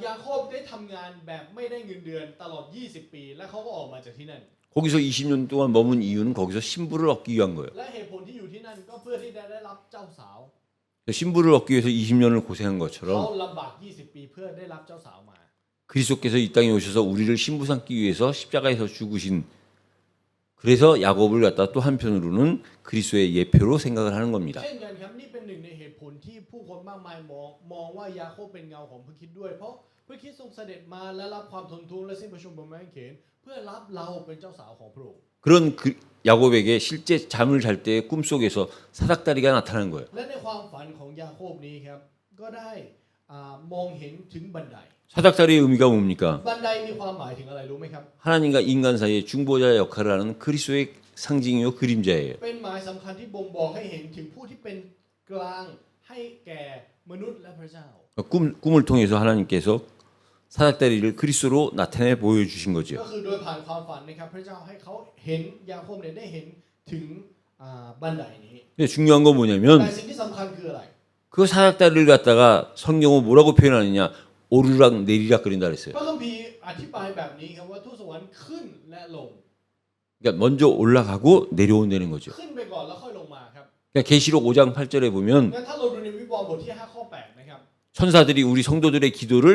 B: ยาโคบได้ทำงานแบบไม่ได้เงินเดือนตลอด 20 ปีและเขาก็ออกมาจากที่นั่น
A: 거기서 20년 동안 머문 이유는 거기서 신부를 얻기 위한 거예요.
B: และเหตุผลที่อยู่ที่นั่นก็เพื่อที่จะได้รับเจ้าสาว
A: 신부를 얻기 위해서 20년을 고생한
B: เขา
A: 것처럼
B: ลำบาก 20 ปีเพื่อได้รับเจ้าสาวมา
A: 그리스도께서 이 땅에 오셔서 우리를 신부 삼기 위해서 십자가에서 죽으신 그래서 야곱을 갖다 또 한편으로는 그리스도의 예표로 생각을 하는 겁니다.
B: เช่นกันครับนี่เป็นหนึ่งในเหตุผลที่ผู้คนมากมายมองว่ายาโคบเป็นเงาของพระคริสต์ด้วยเพราะพระคริสต์ทรงเสด็จมาและรับความทนทุกข์และสิ้นพระชนม์บนไม้กางเขนเพื่อรับเราเป็นเจ้าสาวของพระองค์
A: 그런 야곱에게 실제 잠을 잘 때 꿈속에서 사닥다리가 나타난 거예요.
B: และในความฝันของยาโคบนี้ครับก็ได้มองเห็นถึงบันได
A: 사닥다리의 의미가 뭡니까?
B: บันไดมีความหมายถึงอะไรรู้ไหมครับ
A: 하나님과 인간 사이의 중보자 역할을 하는 그리스도의 상징이요 그림자예요.
B: เป็นหมายสำคัญที่บ่งบอกให้เห็นถึงผู้ที่เป็นกลางให้แก่มนุษย์และพระเจ้า
A: 꿈을 통해서 하나님께서 사닥다리를 그리스도로 나타내 보여주신
B: ก็
A: 거죠.
B: คือโดยผ่านความฝันนะครับพระเจ้าให้เขาเห็นยาโคบเนี่ยได้เห็นถึงบันไดนี้
A: 근데 중요한 건 뭐냐면
B: แต่สิ่งที่สำคัญคืออะไร
A: 그 사닥다리를 갖다가 성경은 뭐라고 표현하느냐 오르락 내리락 그린다 그랬어요.
B: พระคัมภีร์อธิบายแบบนี้ครับว่าทูตสวรรค์ขึ้นและลง
A: 그러니까 먼저 올라가고 내려온다는 거죠.
B: ขึ้นไปก่อนแล้วค่อยลงมาครับ
A: 그러니까 계시록 5장 8절에 보면
B: งั้นถ้าเราดูในวิวรณ์บทที่5ข้อ8นะครับ
A: 천사들이 우리 성도들의 기도를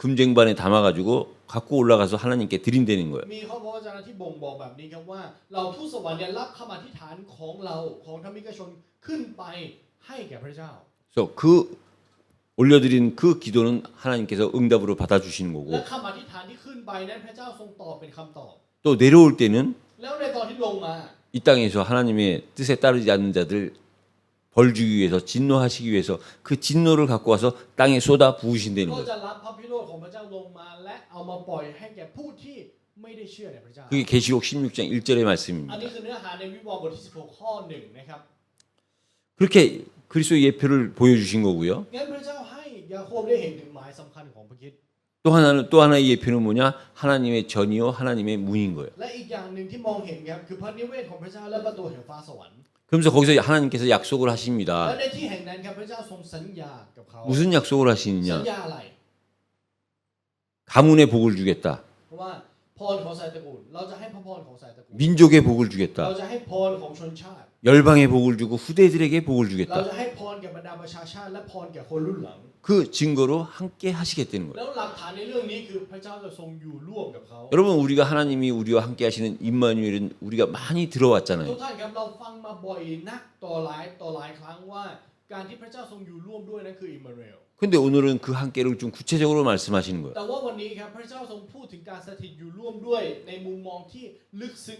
A: 금쟁반에 담아가지고 갖고 올라가서 하나님께 드린다는 거예요.
B: มีข้อพระวจนะที่บ่งบอกแบบนี้ครับว่าเราทูตสวรรค์เนี่ยรับคำอธิษฐานของเราของธรรมิกชนขึ้นไปให้แก่พระเจ้า
A: 그래서 그 올려드린 그 기도는 하나님께서 응답으로 받아주시는
B: และ
A: 거고
B: คำอธิษฐานที่ขึ้นไปนั้นพระเจ้าทรงตอบเป็นคำตอบ
A: 또 내려올 때는
B: แล้วในตอนที่ลงมา
A: 이 땅에서 하나님의 뜻에 따르지 않는 자들 벌 주기 위해서 진노하시기 위해서 그 진노를 갖고 와서 땅에 쏟아 부으신다는
B: ก็
A: 거예요.
B: จะรับพระพิโรธของพระเจ้าลงมาและเอามาปล่อยให้แก่ผู้ที่ไม่ได้เชื่อในพระเจ้า
A: 그게 계시록 16장 1절의
B: อัน
A: 말씀입니다.
B: นี้คือเนื้อหาในวิวรณ์บทที่16ข้อ1นะครับ
A: 그렇게 그리스도의 예표를 보여주신 거고요.
B: งั้นพระเจ้าให้ยาโคบได้เห็นถึงหมายสำคัญของพระคริสต์
A: 또 하나의 예표는 뭐냐? 하나님의 전이요 하나님의 문인 거예요.
B: และอีกอย่างหนึ่งที่มองเห็นครับคือพระนิเวศของพระเจ้าและประตูแห่งฟ้าสวรรค์
A: 그러면서 거기서 하나님께서 약속을
B: และ
A: 하십니다.
B: ในที่แห่งนั้นครับพระเจ้าทรงสัญญากับเขา
A: 무슨 약속을
B: สัญ
A: 하시느냐?
B: ญาอะไร
A: 가문의 복을 주겠다.
B: เพราะว่าพรของสายตระกูลเราจะให้พระพรของสายตระกูล
A: 민족의 복을
B: เรา
A: 주겠다.
B: จะให้พรของชนชาติ
A: 열방의 복을 주고 후대들에게 복을
B: เรา
A: 주겠다.
B: จะให้พรแก่บรรดาประชาชาติและพรแก่คนรุ่นหลัง
A: 그 증거로 함께 하시겠다는 거예요.
B: แล้วหลักฐานในเรื่องนี้คือพระเจ้าจะทรงอยู่ร่วมกับเขา
A: 여러분 우리가 하나님이 우리와 함께 하시는 임마누엘은 우리가 많이
B: ทุก
A: 들어왔잖아요.
B: ท่านครับเราฟังมาบ่อยนักต่อหลายครั้งว่าการที่พระเจ้าทรงอยู่ร่วมด้วยนั้นคืออิมมานูเอล
A: 근데 오늘은 그 함께를 좀 구체적으로 말씀하시는 거예요.
B: แต่ว่าวันนี้ครับพระเจ้าทรงพูดถึงการสถิตอยู่ร่วมด้วยในมุมมองที่ลึกซึ้ง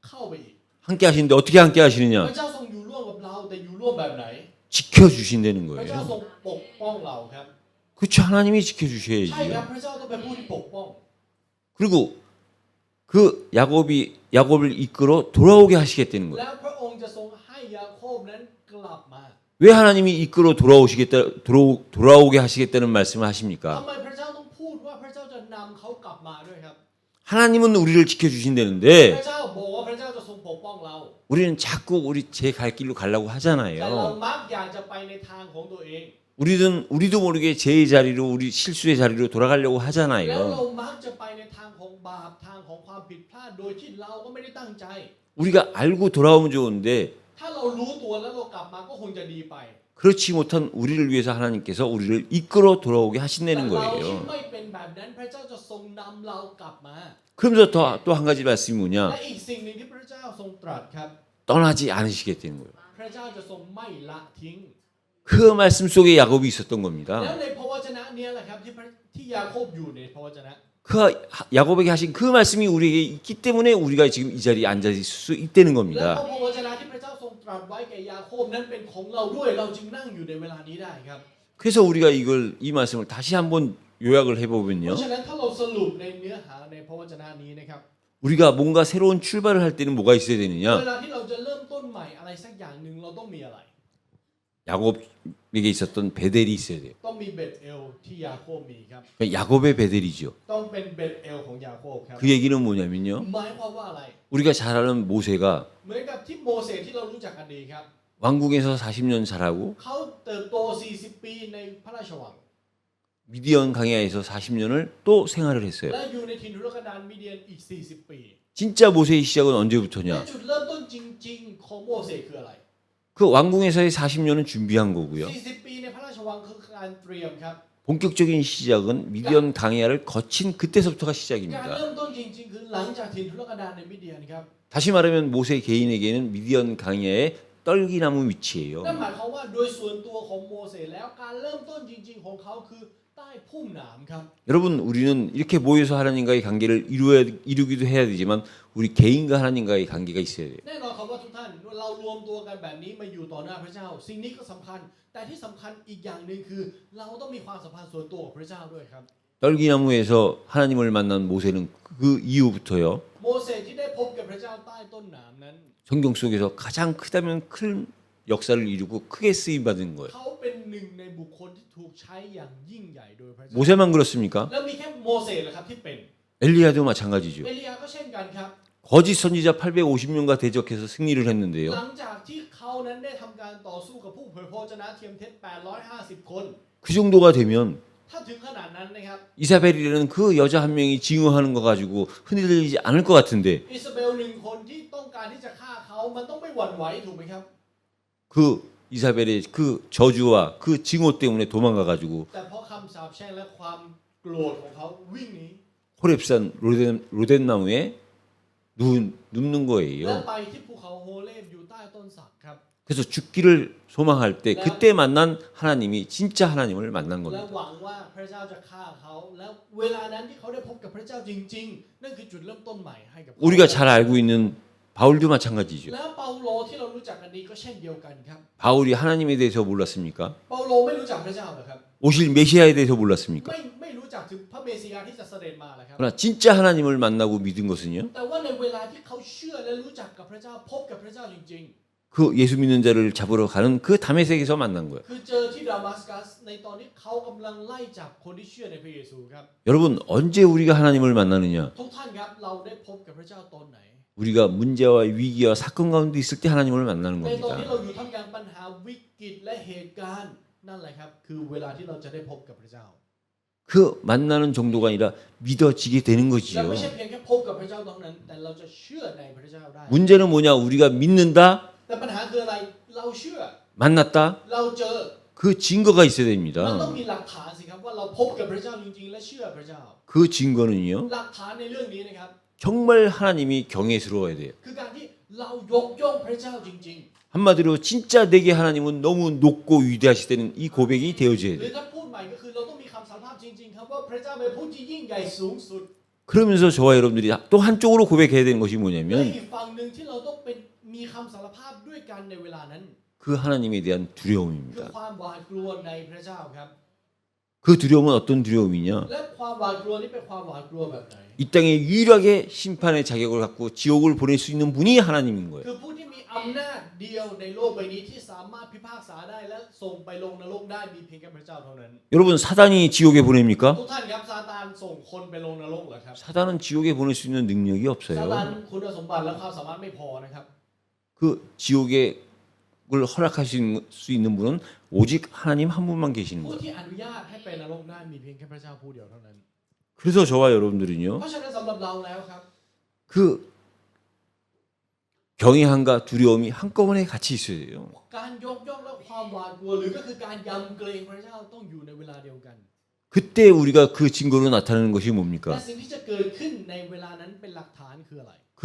B: เข้าไปอีก
A: 함께 하시는데 어떻게 함께
B: พ
A: 하시느냐?
B: ระเจ้าทรงอยู่ร่วมกับเราแต่อยู่ร่วมแบบไหน
A: 지켜주신다는
B: พระเจ้า
A: 거예요.
B: ทรงปกป้องเราครับ
A: 그렇죠. 하나님이
B: ใช่ครับ
A: 지켜주셔야지.
B: พระเจ้าต้องเป็นผู้ที่ปกป้อง
A: 그리고 그 야곱을 이끌어 돌아오게 하시겠다는 거예요.
B: แล้วพระองค์จะทรงให้ยาโคบนั้นกลับมา
A: 왜 하나님이 이끌어 돌아오게 하시겠다는 말씀을
B: ทำ
A: 하십니까?
B: ไมพระเจ้าต้องพูดว่าพระเจ้าจะนำเขากลับมาด้วยครับ
A: 하나님은 우리를
B: พระ
A: 지켜주신다는데
B: เจ้าบอกว่าพระเจ้าจะทรงปกป้องเรา
A: 우리는 자꾸 우리 제 갈 길로 가려고
B: แต่เรา
A: 하잖아요.
B: มักอยากจะไปในทางของตัวเอง
A: 우리도 모르게 제 자리로 우리 실수의 자리로 돌아가려고
B: แล้วเรา
A: 하잖아요.
B: มักจะไปในทางของบาปทางของความผิดพลาดโดยที่เราก็ไม่ได้ตั้งใจ
A: 우리가 알고 돌아오면 좋은데
B: ถ้าเรารู้ตัวแล้วเรากลับมาก็คงจะดีไป
A: 그렇지 못한 우리를 위해서 하나님께서 우리를 이끌어 돌아오게
B: แต่
A: 하신다는
B: เราที่
A: 거예요.
B: ไม่เป็นแบบนั้นพระเจ้าจะทรงนำเรากลับมา
A: 그러면서 또 한 가지 말씀이
B: และ
A: 뭐냐?
B: อีกสิ่งหนึ่งที่พระเจ้าทรงตรัสครับ
A: 떠나지 않으시겠다는 거예요.
B: พระเจ้าจะทรงไม่ละทิ้ง
A: 그 말씀 속에 야곱이 있었던
B: แล้ว
A: 겁니다.
B: ในพระวจนะเนี้แหละครับที่ยาโคบอยู่ในพระวจนะ
A: 그 야곱에게 하신 그 말씀이 우리에게 있기 때문에 우리가 지금 이 자리에 앉아 있을 수 있다는
B: และพระ
A: 겁니다.
B: วจนะที่พระเจ้าทรงตรัสไว้แก่ยาโคบนั้นเป็นของเราด้วยเราจึงนั่งอยู่ในเวลานี้ได้ครับ
A: 그래서 우리가 이 말씀을 다시 한번 요약을
B: เพ
A: 해보면요.
B: ราะฉะนั้นถ้าเราสรุปในเนื้อหาในพระวจนะนี้นะครับ
A: 우리가 뭔가 새로운 출발을 할 때는 뭐가 있어야
B: เว
A: 되느냐?
B: ลาที่เราจะเริ่มต้นใหม่อะไรสักอย่างหนึ่งเราต้องมีอะไร
A: 야곱에게 있었던 베델이 있어야 돼요.
B: ต้องมีเบ็ดเอลที่ยาโคบมีครับ
A: 그러니까 야곱의 베델이죠.
B: ต้องเป็นเบ็ดเอลของยาโคบครับ
A: 그 얘기는 뭐냐면요.
B: หมายความว่าอะไร
A: 우리가 잘 아는 모세가
B: เหมือนกับที่โมเสสที่เรารู้จักกันดีครับ
A: 왕궁에서 40년 자라고
B: เขาเติบโต 40 ปีในพระราชวัง
A: 미디안 강야에서 40년을 또 생활을 했어요.
B: และอยู่ในถิ่นทุรกันดารมิเดียนอีก 40 ปี
A: 진짜 모세의 시작은
B: และ
A: 언제부터냐?
B: จุดเริ่มต้นจริงๆของโมเสสคืออะไร
A: 그 왕궁에서의 40년은 준비한 거고요.
B: 40 ปีในพระราชวังคือการเตรียมครับ
A: 본격적인 시작은 미디안 강야를 거친 그때서부터가
B: การ
A: 시작입니다.
B: เริ่มต้นจริงๆคือหลังจากถิ่นทุรกันดารในมิเดียนครับ
A: 다시 말하면 모세 개인에게는 미디안 강야의 떨기나무 위치예요.
B: นั่นหมายความว่าโดยส่วนตัวของโมเสสแล้วการเริ่มต้นจริงๆของเขาคือใต้พุ่มหนามครับ
A: 여러분 우리는 이렇게 모여서 하나님과의 관계를 이루기도 해야 되지만 우리 개인과 하나님과의 관계가 있어야 돼요.
B: แน่นอนครับว่าทุกท่านเรารวมตัวกันแบบนี้มาอยู่ต่อหน้าพระเจ้า สิ่งนี้ก็สำคัญ แต่ที่สำคัญอีกอย่างหนึ่งคือ เราต้องมีความสัมพันธ์ส่วนตัวกับพระเจ้าด้วยครับ
A: 떨기나무에서 하나님을 만난 모세는 그 이후부터요.
B: โมเสสที่ได้พบกับพระเจ้าใต้ต้นหนามนั้น
A: 성경 속에서 가장 크다면 큰 역사를 이루고 크게 쓰임 받은 거예요.
B: เขาเป็นหนึ่งในบุคคลที่ถูกใช้อย่างยิ่งใหญ่โดยพระเจ้า
A: 모세만 그렇습니까?
B: แล้วมีแค่โมเสสเหรอครับที่เป็น
A: 엘리야도 마찬가지죠.
B: เอลียาก็เช่นกันครับ
A: 거짓 선지자 850명과 대적해서 승리를
B: หลั
A: 했는데요.
B: งจากที่เขานั้นได้ทำการต่อสู้กับผู้เผยพระวจนะเทียมเท็จ850 คน
A: 그 정도가 되면
B: ถ้าถึงขนาดนั้นนะครับ
A: 이사벨이라는 그 여자 한 명이 증오하는 거 가지고 흔들리지 않을 것 같은데
B: อิซาเบลหนึ่งคนที่ต้องการที่จะฆ่าเขามันต้องไม่หวั่นไหวถูกไหมครับ
A: 그 이사벨의 그 저주와 그 증오 때문에 도망가 가지고
B: แต่เพราะคำสาปแช่งและความโกรธของเขาวิ่งหนี
A: 호렙산 로덴나무에 눕는
B: และ
A: 거예요.
B: ไปที่ภูเขาโฮเลบอยู่ใต้ต้นสักครับ
A: 그래서 죽기를 소망할 때 그때 만난 하나님이 진짜 하나님을 만난
B: และ
A: 겁니다.
B: หวังว่าพระเจ้าจะฆ่าเขาแล้วเวลานั้นที่เขาได้พบกับพระเจ้าจริงๆนั่นคือจุดเริ่มต้นใหม่ให้กับเขา
A: 우리가 잘 알고 있는 바울도 마찬가지죠.
B: แล้วเปาโลที่เรารู้จักกันดีก็เช่นเดียวกันครับ
A: 바울이 하나님에 대해서 몰랐습니까?
B: เปาโลไม่รู้จักพระเจ้าเหรอครับ
A: 오실 메시아에 대해서 몰랐습니까?
B: ไม่รู้จักถึงพระเมสสิยาที่จะเสด็จมาเหรอครับ
A: 그러나 진짜 하나님을 만나고 믿은 것은요.
B: แต่ว่าในเวลาที่เขาเชื่อและรู้จักกับพระเจ้าพบกับพระเจ้าจริง
A: 그 예수 믿는 자를 잡으러 가는 그 다메섹에서 만난 거예요.
B: ๆ คือเจอที่ดามัสกัสในตอนที่เขากำลังไล่จับคนที่เชื่อในพระเยซูครับ
A: 여러분 언제 우리가 하나님을 만나느냐?
B: ทุกท่านครับเราได้พบกับพระเจ้าตอนไหน
A: 우리가 문제와 위기와 사건 가운데 있을 때 하나님을 만나는
B: ในตอนที่
A: 겁니다.
B: เราอยู่ท่ามกลางปัญหาวิกฤตและเหตุการณ์นั่นแหละครับคือเวลาที่เราจะได้พบกับพระเจ้า
A: 그 만나는 정도가 아니라 믿어지게 되는
B: และ
A: 것이죠.
B: ไม่ใช่เพียงแค่พบกับพระเจ้าเท่านั้นแต่เราจะเชื่อในพระเจ้าได้
A: 문제는 뭐냐? 우리가 믿는다,
B: แต่ปัญหาคืออะไรเราเชื่อ
A: 만났다.
B: เราเจอ
A: 그 증거가 있어야
B: มันต้อง
A: 됩니다.
B: มีหลักฐานสิครับว่าเราพบกับพระเจ้าจริงๆและเชื่อพระเจ้า
A: 그 증거는요.
B: หลักฐานในเรื่องนี้นะครับ
A: 정말 하나님이 경외스러워야 돼요.
B: คือการที่เรายกย่องพระเจ้าจริง
A: 한마디로 진짜 내게 하나님은 너무 높고 위대하실 때는 이 고백이 되어져야
B: ๆ หรือ
A: 돼요.
B: ถ้าพูดใหม่ก็คือเราต้องมีคำสารภาพจริงๆครับว่าพระเจ้าเป็นผู้ที่ยิ่งใหญ่สูงสุด
A: 그러면서 저와 여러분들이 또 한쪽으로 고백해야 되는 것이
B: และ
A: 뭐냐면
B: อีกฝั่งหนึ่งที่เราต้องเป็นมีคำสารภาพด้วยกันในเวลานั้น
A: 그 하나님에 대한
B: คือ
A: 두려움입니다.
B: ความหวาดกลัวในพระเจ้าครับ
A: 그 두려움은 어떤 두려움이냐?
B: และความหวาดกลัวนี่เป็นความหวาดกลัวแบบไหน
A: 이 땅에 유일하게 심판의 자격을 갖고 지옥을 보낼 수 있는 분이 하나님인 거예요.
B: คือผู้ที่มีอำนาจเดียวในโลกใบนี้ที่สามารถพิพากษาได้และส่งไปลงนรกได้มีเพียงแค่พระเจ้าเท่านั้น
A: 여러분 사단이 지옥에 보냅니까?
B: ทุกท่านครับซาตานส่งคนไปลงนรกเหรอครับ
A: 사단은 지옥에 보낼 수 있는 능력이
B: ซาตาน
A: 없어요.
B: คุณสมบัติและความสามารถไม่พอนะครับ
A: 그 지옥을 허락하실 수 있는 분은 오직 하나님 한 분만 계시는
B: ผู้
A: 거예요.
B: ที่อนุญาตให้ไปนรกได้มีเพียงแค่พระเจ้าผู้เดียวเท่านั้น
A: 그래서 저와 여러분들은요.
B: เพราะฉะนั้นสำหรับเราแล้วครับ
A: 그 경외함과 두려움이 한꺼번에 같이 있어야 돼요.
B: การยกย่องและความหวาดกลัวหรือก็คือการยำเกรงพระเจ้าต้องอยู่ในเวลาเดียวกัน
A: 그때 우리가 그 증거로 나타나는 것이
B: และ
A: 뭡니까?
B: สิ่งที่จะเกิดขึ้นในเวลานั้นเป็นหลักฐานคืออะไร
A: 그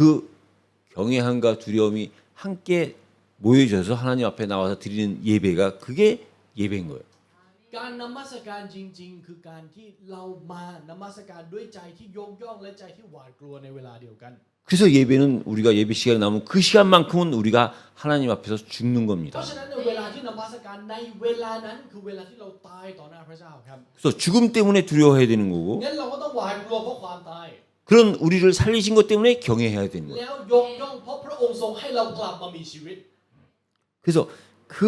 A: 경외함과 두려움이 함께 모여져서 하나님 앞에 나와서 드리는 예배가 그게 예배인 거예요.
B: การนมัสการจริงๆ คือการที่เรามานมัสการด้วยใจที่ยกย่องและใจที่หวาดกลัวในเวลาเดียวกัน
A: 그래서 예배는 우리가 예배 시간이 남으면 그 시간만큼은 우리가 하나님 앞에서 죽는
B: เพ
A: 겁니다.
B: ราะฉะนั้นในเวลาที่นมัสการในเวลานั้นคือเวลาที่เราตายต่อหน้าพระเจ้าครับ
A: 그래서 죽음 때문에 두려워해야 되는 거고
B: งั้นเราก็ต้องหวาดกลัวเพราะความตาย
A: 그런 우리를 살리신 것 때문에 경외해야 되는 거예요.
B: แล้วยกย่องเพราะพระองค์ทรงให้เรากลับมามีชีวิต
A: 그래서 그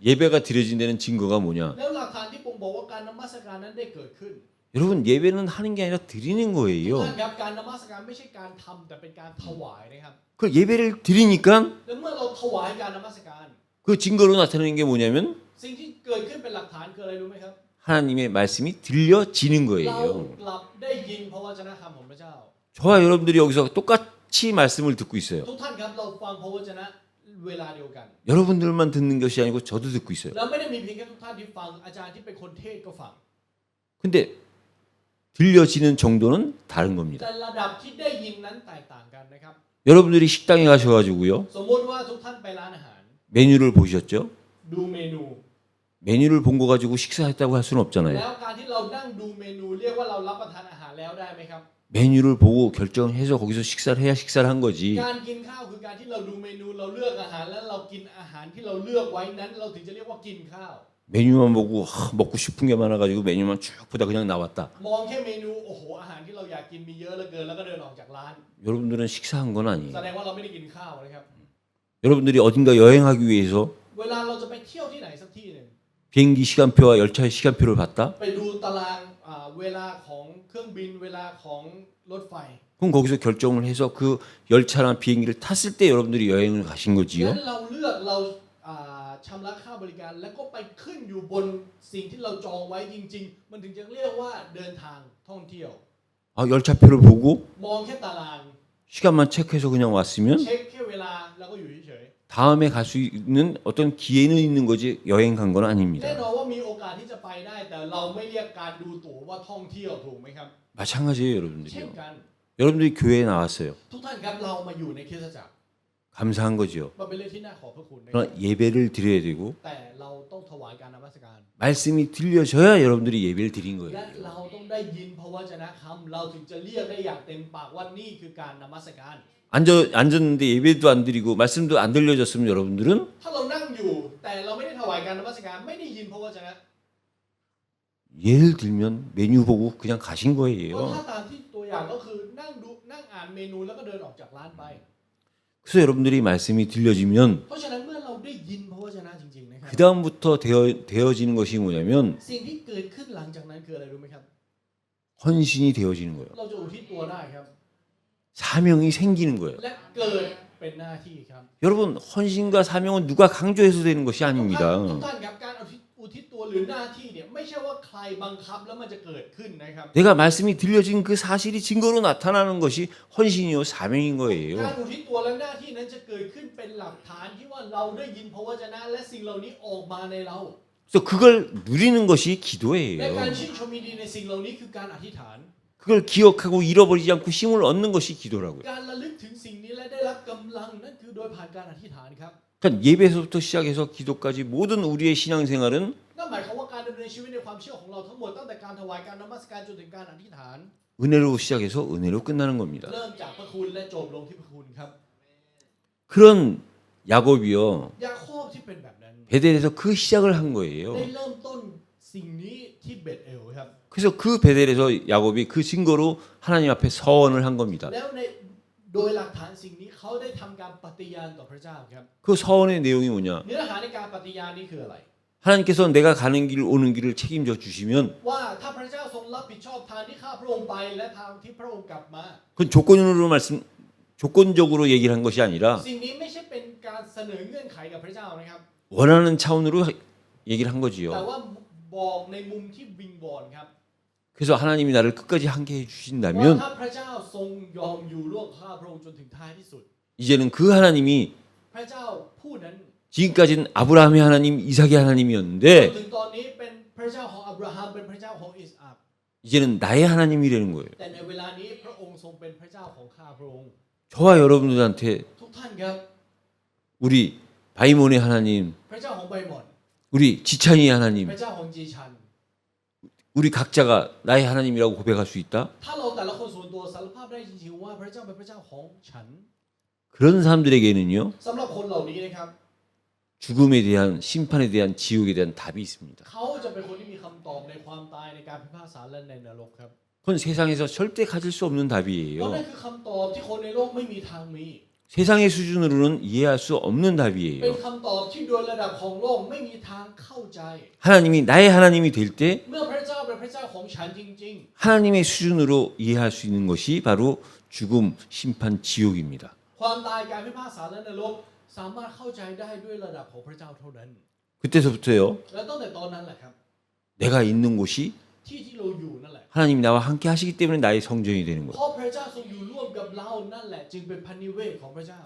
A: 예배가 드려진 데는 증거가 뭐냐?
B: แล้วหลักฐานที่ผมบอกว่าการนมัสการนั้นได้เกิดขึ้น
A: 여러분 예배는 하는 게 아니라 드리는
B: ทุก
A: 거예요.
B: ท่านครับการนมัสการไม่ใช่การทำแต่เป็นการถวายนะครับ
A: 그 예배를 드리니까
B: แล้วเมื่อเราถวายการนมัสการ
A: 그 그 증거로 나타내는 게 뭐냐면
B: สิ่งที่เกิดขึ้นเป็นหลักฐานคืออะไรรู้ไหมครับ
A: 하나님의 말씀이 들려지는
B: เรา
A: 거예요.
B: กลับได้ยินพระวจนะคำของพระเจ้า
A: 저와 여러분들이 여기서 똑같이 말씀을 듣고 있어요.
B: ทุกท่านครับเราฟังพระวจนะเวลาเดียวกัน
A: 여러분들만 듣는 것이 아니고 저도 듣고 있어요.
B: แล้วไม่ได้มีเพียงแค่ทุกท่านที่ฟังอาจารย์ที่เป็นคนเทศก็ฟัง
A: 근데 들려지는 정도는 다른
B: แต่
A: 겁니다.
B: ระดับที่ได้ยินนั้นแตกต่างกันนะครับ
A: 여러분들이 식당에 가셔가지고요.
B: สมมติว่าทุกท่านไปร้านอาหาร
A: 메뉴를 보셨죠?
B: ดูเมนู
A: 메뉴를 본 거 가지고 식사했다고 할 수는
B: แล้
A: 없잖아요.
B: วการที่เรานั่งดูเมนูเรียกว่าเรารับประทานอาหารแล้วได้ไหมครับ
A: 메뉴를 보고 결정해서 거기서 식사를 해야 식사를 한 거지.
B: การกินข้าวคือการที่เราดูเมนูเราเลือกอาหารแล้วเรากินอาหารที่เราเลือกไว้นั้นเราถึงจะเรียกว่ากินข้าว
A: 메뉴만 보고 먹고 싶은 게 많아가지고 메뉴만 쭉 보다 그냥 나왔다.
B: มองแค่เมนูโอ้โหอาหารที่เราอยากกินมีเยอะเหลือเกินแล้วก็เดินออกจากร้าน
A: 여러분들은 식사한 건
B: แส
A: 아니에요.
B: ดงว่าเราไม่ได้กินข้าวนะครับ
A: 여러분들이 어딘가 여행하기 위해서
B: เวลาเราจะไปเที่ยวที่ไหนสักที่หนึ่ง
A: 비행기 시간표와 열차의 시간표를 봤다?
B: ไปดูตารางเวลาของเครื่องบินเวลาของรถไฟ
A: 그럼 거기서 결정을 해서 그 열차나 비행기를 탔을 때 여러분들이 여행을 가신
B: งั้
A: 거지요.
B: นเราเลือกเราชำระค่าบริการแล้วก็ไปขึ้นอยู่บนสิ่งที่เราจองไว้จริง ๆ มันถึงจะเรียกว่าเดินทางท่องเที่ยว
A: 아, 열차표를 보고
B: มองแค่ตาราง
A: 시간만 체크해서 그냥 왔으면
B: เช็คแค่เวลาแล้วก็อยู่เฉย
A: 다음에 갈 수 있는 어떤 기회는 있는 거지 여행 간 건
B: ๆแน่
A: 아닙니다.
B: นอนว่ามีโอกาสที่จะไปได้ แต่เราไม่เรียกการดูตั๋วว่าท่องเที่ยวถูกไหมครับ
A: 마찬가지예요,
B: เช่น
A: 여러분들이요.
B: กัน
A: 여러분들이 교회에 나왔어요.
B: ทุกท่านครับเรามาอยู่ในคริสตจักร
A: 감사한 거지요.
B: มันเป็นเรื่องที่น่าขอบพระคุณนะครั
A: 그러나
B: บ
A: 예배를 드려야 되고
B: แต่เราต้องถวายการนมัสการ
A: 말씀이 들려져야 여러분들이 예배를 드린
B: และ
A: 거예요.
B: เราต้องได้ยินพระวจนะคำเราถึงจะเรียกได้อย่างเต็มปากว่านี่คือการนมัสการ
A: 앉았는데 예배도 안 드리고 말씀도 안 들려졌으면 여러분들은
B: ถ้าเรานั่งอยู่แต่เราไม่ได้ถวายการนมัสการไม่ได้ยินพระวจนะ
A: 예를 들면 메뉴 보고 그냥 가신
B: เพราะ
A: 거예요.
B: ถ้าตามที่ตัวอย่างก็คือนั่งอ่านเมนูแล้วก็เดินออกจากร้านไป
A: 그래서 여러분들이 말씀이 들려지면
B: เพราะฉะนั้นเมื่อเราได้ยินพระวจนะจริงๆนะครับ
A: 그 다음부터 되어지는 것이 뭐냐면
B: สิ่งที่เกิดขึ้นหลังจากนั้นคืออะไรรู้ไหมครับ
A: 헌신이 되어지는 거예요.
B: เราจะอุทิศตัวได้ครับ
A: 사명이 생기는 거예요.
B: และเกิดเป็นหน้าที่ครับ
A: 여러분 헌신과 사명은 누가 강조해서 되는 것이
B: ทุก
A: 아닙니다.
B: ท่านครับการอุทิศตัวหรือหน้าที่เนี่ยไม่ใช่ว่าใครบังคับแล้วมันจะเกิดขึ้นนะครับ
A: 내가 말씀이 들려진 그 사실이 증거로 나타나는 것이 헌신이요 사명인
B: การ
A: 거예요.
B: อุทิศตัวและหน้าที่นั้นจะเกิดขึ้นเป็นหลักฐานที่ว่าเราได้ยินพระวจนะและสิ่งเหล่านี้ออกมาในเรา
A: 그래서 그걸 누리는 것이
B: และ
A: 기도예요.
B: การชื่นชมยินดีในสิ่งเหล่านี้คือการอธิษฐาน
A: 그걸 기억하고 잃어버리지 않고 힘을 얻는 것이 기도라고요.
B: การระลึกถึงสิ่งนี้และได้รับกำลังนั่นคือโดยผ่านการอธิษฐานครับ
A: 그러니까 예배에서부터 시작해서 기도까지 모든 우리의 신앙생활은
B: นั่นหมายความว่าการดำเนินชีวิตในความเชื่อของเราทั้งหมดตั้งแต่การถวายการนมัสการจนถึงการอธิษฐาน
A: 은혜로 시작해서 은혜로 끝나는 겁니다.
B: เริ่มจากพระคุณและจบลงที่พระคุณครับ
A: 그런 야곱이요
B: ยาโคบที่เป็นแบบนั้น
A: 베델에서 그 시작을 한
B: ได้
A: 거예요.
B: เริ่มต้นสิ่งนี้ที่เบธเอลครับ
A: 그래서 그 베델에서 야곱이 그 증거로 하나님 앞에 서원을 한 겁니다.
B: แล้วโดยหลักฐานสิ่งนี้เขาได้ทำการปฏิญาณต่อพระเจ้าครับ
A: 그 서원의 내용이 뭐냐?
B: เนื้อหาในการปฏิญาณนี้คืออะไร
A: 하나님께서 내가 가는 길 오는 길을 책임져 주시면
B: ว่าถ้าพระเจ้าทรงรับผิดชอบทางที่ข้าพระองค์ไปและทางที่พระองค์กลับมา
A: 그건 조건적으로 얘기를 한 것이 아니라
B: สิ่งนี้ไม่ใช่เป็นการเสนอเงื่อนไขกับพระเจ้านะครับ
A: 원하는 차원으로 얘기를 한
B: แต่
A: 거지요.
B: ว่าบอกในมุมที่วิงวอนครับ
A: 그래서 하나님이 나를 끝까지 함께
B: ว่า
A: 해주신다면
B: ถ้าพระเจ้าทรงยอมอยู่ร่วมข้าพระองค์จนถึงท้ายที่สุด
A: 이제는 그 하나님이
B: พระเจ้าผู้นั้น
A: 지금까지는 아브라함의 하나님, 이삭의
B: จน
A: 하나님이었는데
B: ถึงตอนนี้เป็นพระเจ้าของอับราฮัมเป็นพระเจ้าของอิสอัค
A: 이제는 나의 하나님이 되는 거예요.
B: แต่ในเวลานี้พระองค์ทรงเป็นพระเจ้าของข้าพระองค์
A: 저와 여러분들한테
B: ทุกท่านครับ
A: 우리 바이몬의 하나님,
B: พระเจ้าของไบหมอน
A: 우리 지찬이의
B: พ
A: 하나님,
B: ระเจ้าของจีชัน
A: 우리 각자가 나의 하나님이라고 고백할 수 있다?
B: ถ้าเราแต่ละคนส่วนตัวสารภาพได้จริงๆว่าพระเจ้าเป็นพระเจ้าของฉัน
A: 그런 사람들에게는요,
B: สำหรับคนเหล่านี้นะครับ
A: 죽음에 대한 심판에 대한 지옥에 대한 답이 있습니다.
B: เขาจะเป็นคนที่มีคำตอบในความตายในการพิพากษาและในนรกครับ
A: 그건 세상에서 절대 가질 수 없는
B: เพราะนั่น
A: 답이에요.
B: คือคำตอบที่คนในโลกไม่มีทางมี
A: 세상의 수준으로는 이해할 수 없는
B: เป็น
A: 답이에요.
B: คำตอบที่โดยระดับของโลกไม่มีทางเข้าใจ
A: 하나님이 나의 하나님이 될 때
B: เมื่อพระเจ้าเป็นพระเจ้าของฉันจริง
A: 하나님의 수준으로 이해할 수 있는 것이 바로 죽음, 심판, 지옥입니다.
B: ๆ ความตายการพิพากษาและนรก สามารถเข้าใจได้ด้วยระดับของพระเจ้าเท่านั้น
A: 그때서부터요.
B: และตั้งแต่ตอนนั้นแหละครับ
A: 내가 있는 곳이
B: ที่เราอยู่นั่นแหละ
A: 하나님이 나와 함께 하시기 때문에 나의 성전이 되는
B: เพ
A: 거예요.
B: ราะพระเจ้าทรงอยู่ร่วมกับเรานั่นแหละจึงเป็นพระนิเวศของพระเจ้า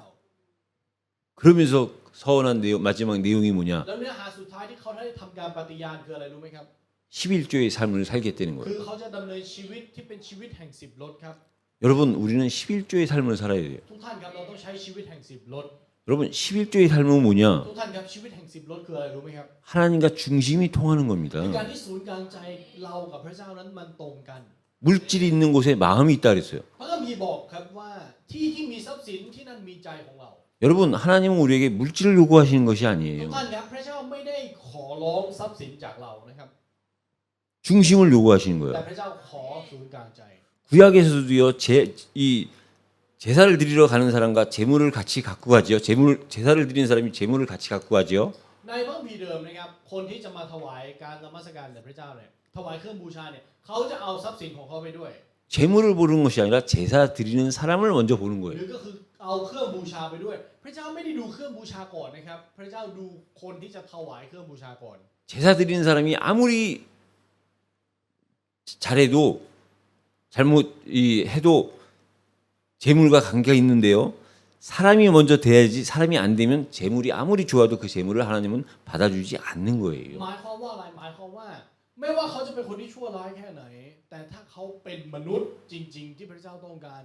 A: 그러면서 서원한 마지막 내용이 뭐냐?
B: แล้วเนื้อหาสุดท้ายที่เขาได้ทำการปฏิญาณคืออะไรรู้ไหมครับ
A: 11조의 삶을 살겠다는
B: คื
A: 거예요.
B: อเขาจะดำเนินชีวิตที่เป็นชีวิตแห่ง10 รถครับ
A: 여러분 우리는 11조의 삶을 살아야 돼요.
B: ทุกท่านครับเราต้องใช้ชีวิตแห่ง10 รถ
A: 여러분 11조의 삶은 뭐냐?
B: ทุกท่านครับชีวิตแห่ง10 รถคืออะไรรู้ไหมครับ
A: 하나님과 중심이 통하는
B: คือ
A: 겁니다.
B: การที่ศูนย์กลางใจเรากับพระเจ้านั้นมันตรงกัน
A: 물질이 있는 곳에 마음이 있다 그랬어요.
B: พระคัมภีร์บอกครับว่าที่มีทรัพย์สินที่นั่นมีใจของเรา
A: 여러분 하나님은 우리에게 물질을 요구하시는 것이
B: ทุก
A: 아니에요.
B: ท่านครับพระเจ้าไม่ได้ขอร้องทรัพย์สินจากเรานะครับ
A: 중심을 요구하시는
B: แต่
A: 거예요.
B: พระเจ้าขอศูนย์กลางใจ
A: 구약에서도요. 이 제사를 드리러 가는 사람과 재물을 같이 갖고 가지요. 제사를 드리는 사람이 재물을 같이 갖고 가지요.
B: ในพระคัมภีร์เดิมนะครับคนที่จะมาถวายการนมัสการแด่พระเจ้าเนี่ยถวายเครื่องบูชาเนี่ยเขาจะเอาทรัพย์สินของเขาไปด้วย
A: 재물을 보는 것이 아니라 제사 드리는 사람을 먼저 보는
B: หรื
A: 거예요.
B: อก็คือเอาเครื่องบูชาไปด้วย พระเจ้าไม่ได้ดูเครื่องบูชาก่อนนะครับพระเจ้าดูคนที่จะถวายเครื่องบูชาก่อน
A: 제사 드리는 사람이 아무리 잘해도 해도 재물과 관계가 있는데요. 사람이 먼저 돼야지 사람이 안 되면 재물이 아무리 좋아도 그 재물을 하나님은 받아주지 않는
B: ห
A: 거예요.
B: มายความว่าอะไรหมายความว่า ไม่ว่าเขาจะเป็นคนที่ชั่วร้ายแค่ไหน แต่ถ้าเขาเป็นมนุษย์จริง ๆ ที่พระเจ้าต้องการ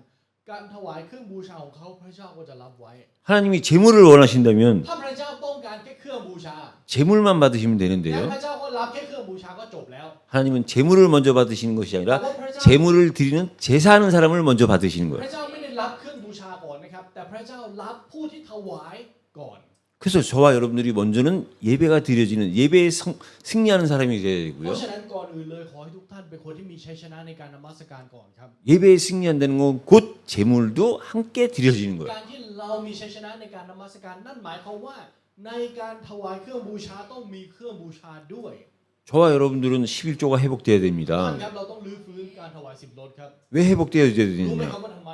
B: การถวายเครื่องบูชาของเขาพระเจ้าก็จะรับไว้
A: 하나님이 재물을 원하신다면
B: ถ้าพระเจ้าต้องการแค่เครื่องบูชา
A: 재물만 받으시면
B: งั้น
A: 되는데요.
B: พระเจ้าก็รับแค่เครื่องบูชาก็จบแล้ว
A: 하나님은 재물을 먼저 받으시는 것이
B: แต่
A: 아니라
B: ว่าพระเจ้า
A: 재물을 드리는 제사하는 사람을 먼저 받으시는
B: พ
A: 거예요.
B: ระเจ้าไม่ได้รับเครื่องบูชาก่อนนะครับ แต่พระเจ้ารับผู้ที่ถวายก่อน
A: 그래서 저와 여러분들이 먼저는 예배가 드려지는 예배에 승리하는 사람이 돼야
B: เพ
A: 되고요.
B: ราะฉะนั้นก่อนอื่นเลยขอให้ทุกท่านเป็นคนที่มีชัยชนะในการนมัสการก่อนครับ
A: 예배에 승리한다는 건 곧 재물도 함께 드려지는 거예요.
B: การที่เรามีชัยชนะในการนมัสการนั่นหมายความว่าในการถวายเครื่องบูชาต้องมีเครื่องบูชาด้วย
A: 저와 여러분들은 11조가 회복돼야
B: ท่าน
A: 됩니다.
B: ครับเราต้องรื้อฟื้นการถวาย10 รถครับ
A: 왜 회복돼야
B: รู้ไหม
A: 되느냐?
B: ครับว่าทำไม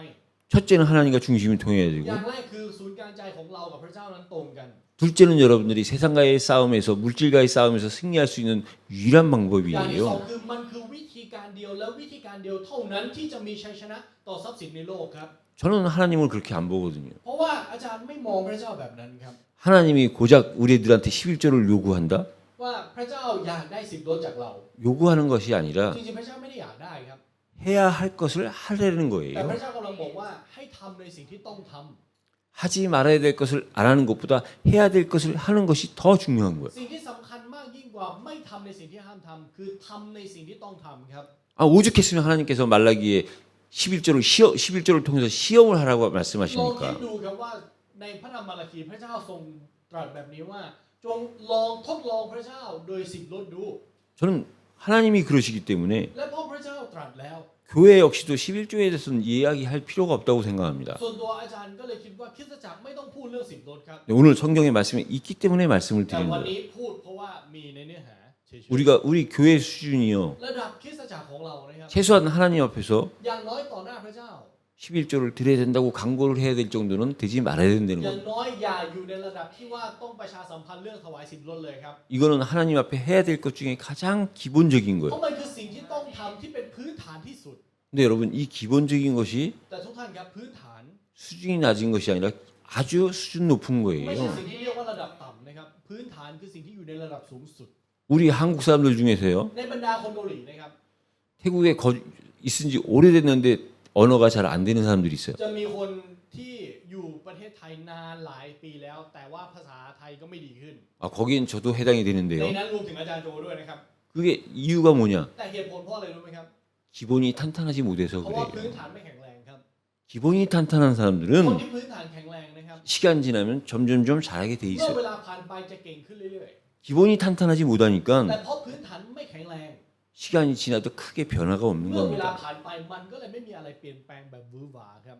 A: 첫째는 하나님과 중심이 통해야
B: อ
A: 되고
B: ย่างแรกคือศูนย์กลางใจของเรากับพระเจ้านั้นตรงกัน
A: 둘째는 여러분들이 세상과의 싸움에서 물질과의 싸움에서 승리할 수 있는 유일한
B: อย่างที่สอง
A: 방법이에요.
B: คือมันคือวิธีการเดียวและวิธีการเดียวเท่านั้นที่จะมีชัยชนะต่อทรัพย์สินในโลกครับ
A: 저는 하나님을 그렇게 안 보거든요.
B: เพราะว่าอาจารย์ไม่มองพระเจ้าแบบนั้นครับ
A: 하나님이 고작 우리들한테 11조를 요구한다?
B: ว่าพระเจ้าอยากได้10 รถจากเรา
A: 요구하는 것이 아니라
B: จริงๆพระเจ้าไม่ได้อยากได้ครับ
A: 해야 할 것을 하려는
B: แต่
A: 거예요.
B: พระเจ้ากำลังบอกว่าให้ทำในสิ่งที่ต้องทำ
A: 하지 말아야 될 것을 안 하는 것보다 해야 될 것을 하는 것이 더 중요한 거예요.
B: สิ่งที่สำคัญมากยิ่งกว่าไม่ทำในสิ่งที่ห้ามทำคือทำในสิ่งที่ต้องทำครับ
A: 아, 오죽했으면 하나님께서 말라기에 11조를 통해서 시험을 하라고
B: ลองคิด
A: 말씀하십니까?
B: ดูครับว่าในพระธรรมมาราคีพระเจ้าทรงตรัสแบบนี้ว่าจงลองทดลองพระเจ้าโดย10 รถดู
A: 저는 하나님이 그러시기 때문에
B: และเพราะพระเจ้าตรัสแล้ว
A: 교회 역시도 11조에 대해서는 이야기할 필요가 없다고 생각합니다.
B: ส่วนตัวอาจารย์ก็เลยคิดว่าคริสตจักรไม่ต้องพูดเรื่อง10 รถครับ
A: 오늘 성경의 말씀에 있기 때문에 말씀을
B: แต่
A: 드리는
B: วัน
A: 거예요.
B: นี้พูดเพราะว่ามีในเนื้อหาเฉย
A: 우리 교회 수준이요.
B: ๆระดับคริสตจักรของเรานะครับ
A: 최소한 하나님 앞에서
B: อย่างน้อยต่อหน้าพระเจ้า
A: 11조를 드려야 된다고 강구를 해야 될 정도는 되지 말아야 된다는
B: อย่าง
A: 겁니다.
B: น้อยอย่าอยู่ในระดับที่ว่าต้องประชาสัมพันธ์เรื่องถวาย10 รถเลยครับ
A: 이거는 하나님 앞에 해야 될 것 중에 가장 기본적인
B: เพ
A: 거예요.
B: ราะมันคือสิ่งที่ต้องทำที่เป็นพื้นฐานที่สุด
A: 근데 여러분 이 기본적인 것이
B: แต่ทุกท่านครับพื้นฐาน
A: 수준이 낮은 것이 아니라 아주 수준 높은
B: ไม่ใช่
A: 거예요.
B: สิ่งที่เรียกว่าระดับต่ำนะครับพื้นฐานคือสิ่งที่อยู่ในระดับสูงสุด
A: 우리 한국 사람들 중에서요.
B: ในบรรดาคนเกาหลีนะครับ
A: 태국에 있은 지 오래됐는데 언어가 잘 안 되는 사람들이 있어요.
B: จะมีคนที่อยู่ประเทศไทยนานหลายปีแล้ว แต่ว่าภาษาไทยก็ไม่ดีขึ้น
A: 아, 거긴 저도 해당이
B: ใน
A: 되는데요.
B: นั้นรวมถึงอาจารย์โจด้วยนะครับ
A: 그게 이유가 뭐냐?
B: แต่เหตุผลเพราะอะไรรู้ไหมครับ
A: 기본이 탄탄하지 못해서
B: เพราะว่าพื้น
A: 그래요.
B: ฐานไม่แข็งแรงครับ
A: 기본이 탄탄한
B: คน
A: 사람들은
B: ที่พื้นฐานแข็งแรงนะครับ
A: 시간 지나면 점점점 잘하게 돼
B: เมื่อ
A: 있어요.
B: เวลาผ่านไปจะเก่งขึ้นเรื่อย
A: 기본이 탄탄하지
B: ๆ แต่
A: 못하니까
B: เพราะพื้นฐานไม่แข็งแรง
A: 시간이 지나도 크게 변화가 없는
B: เมื่อเวลา
A: 겁니다.
B: ผ่านไปมันก็เลยไม่มีอะไรเปลี่ยนแปลงแบบวือหวาครับ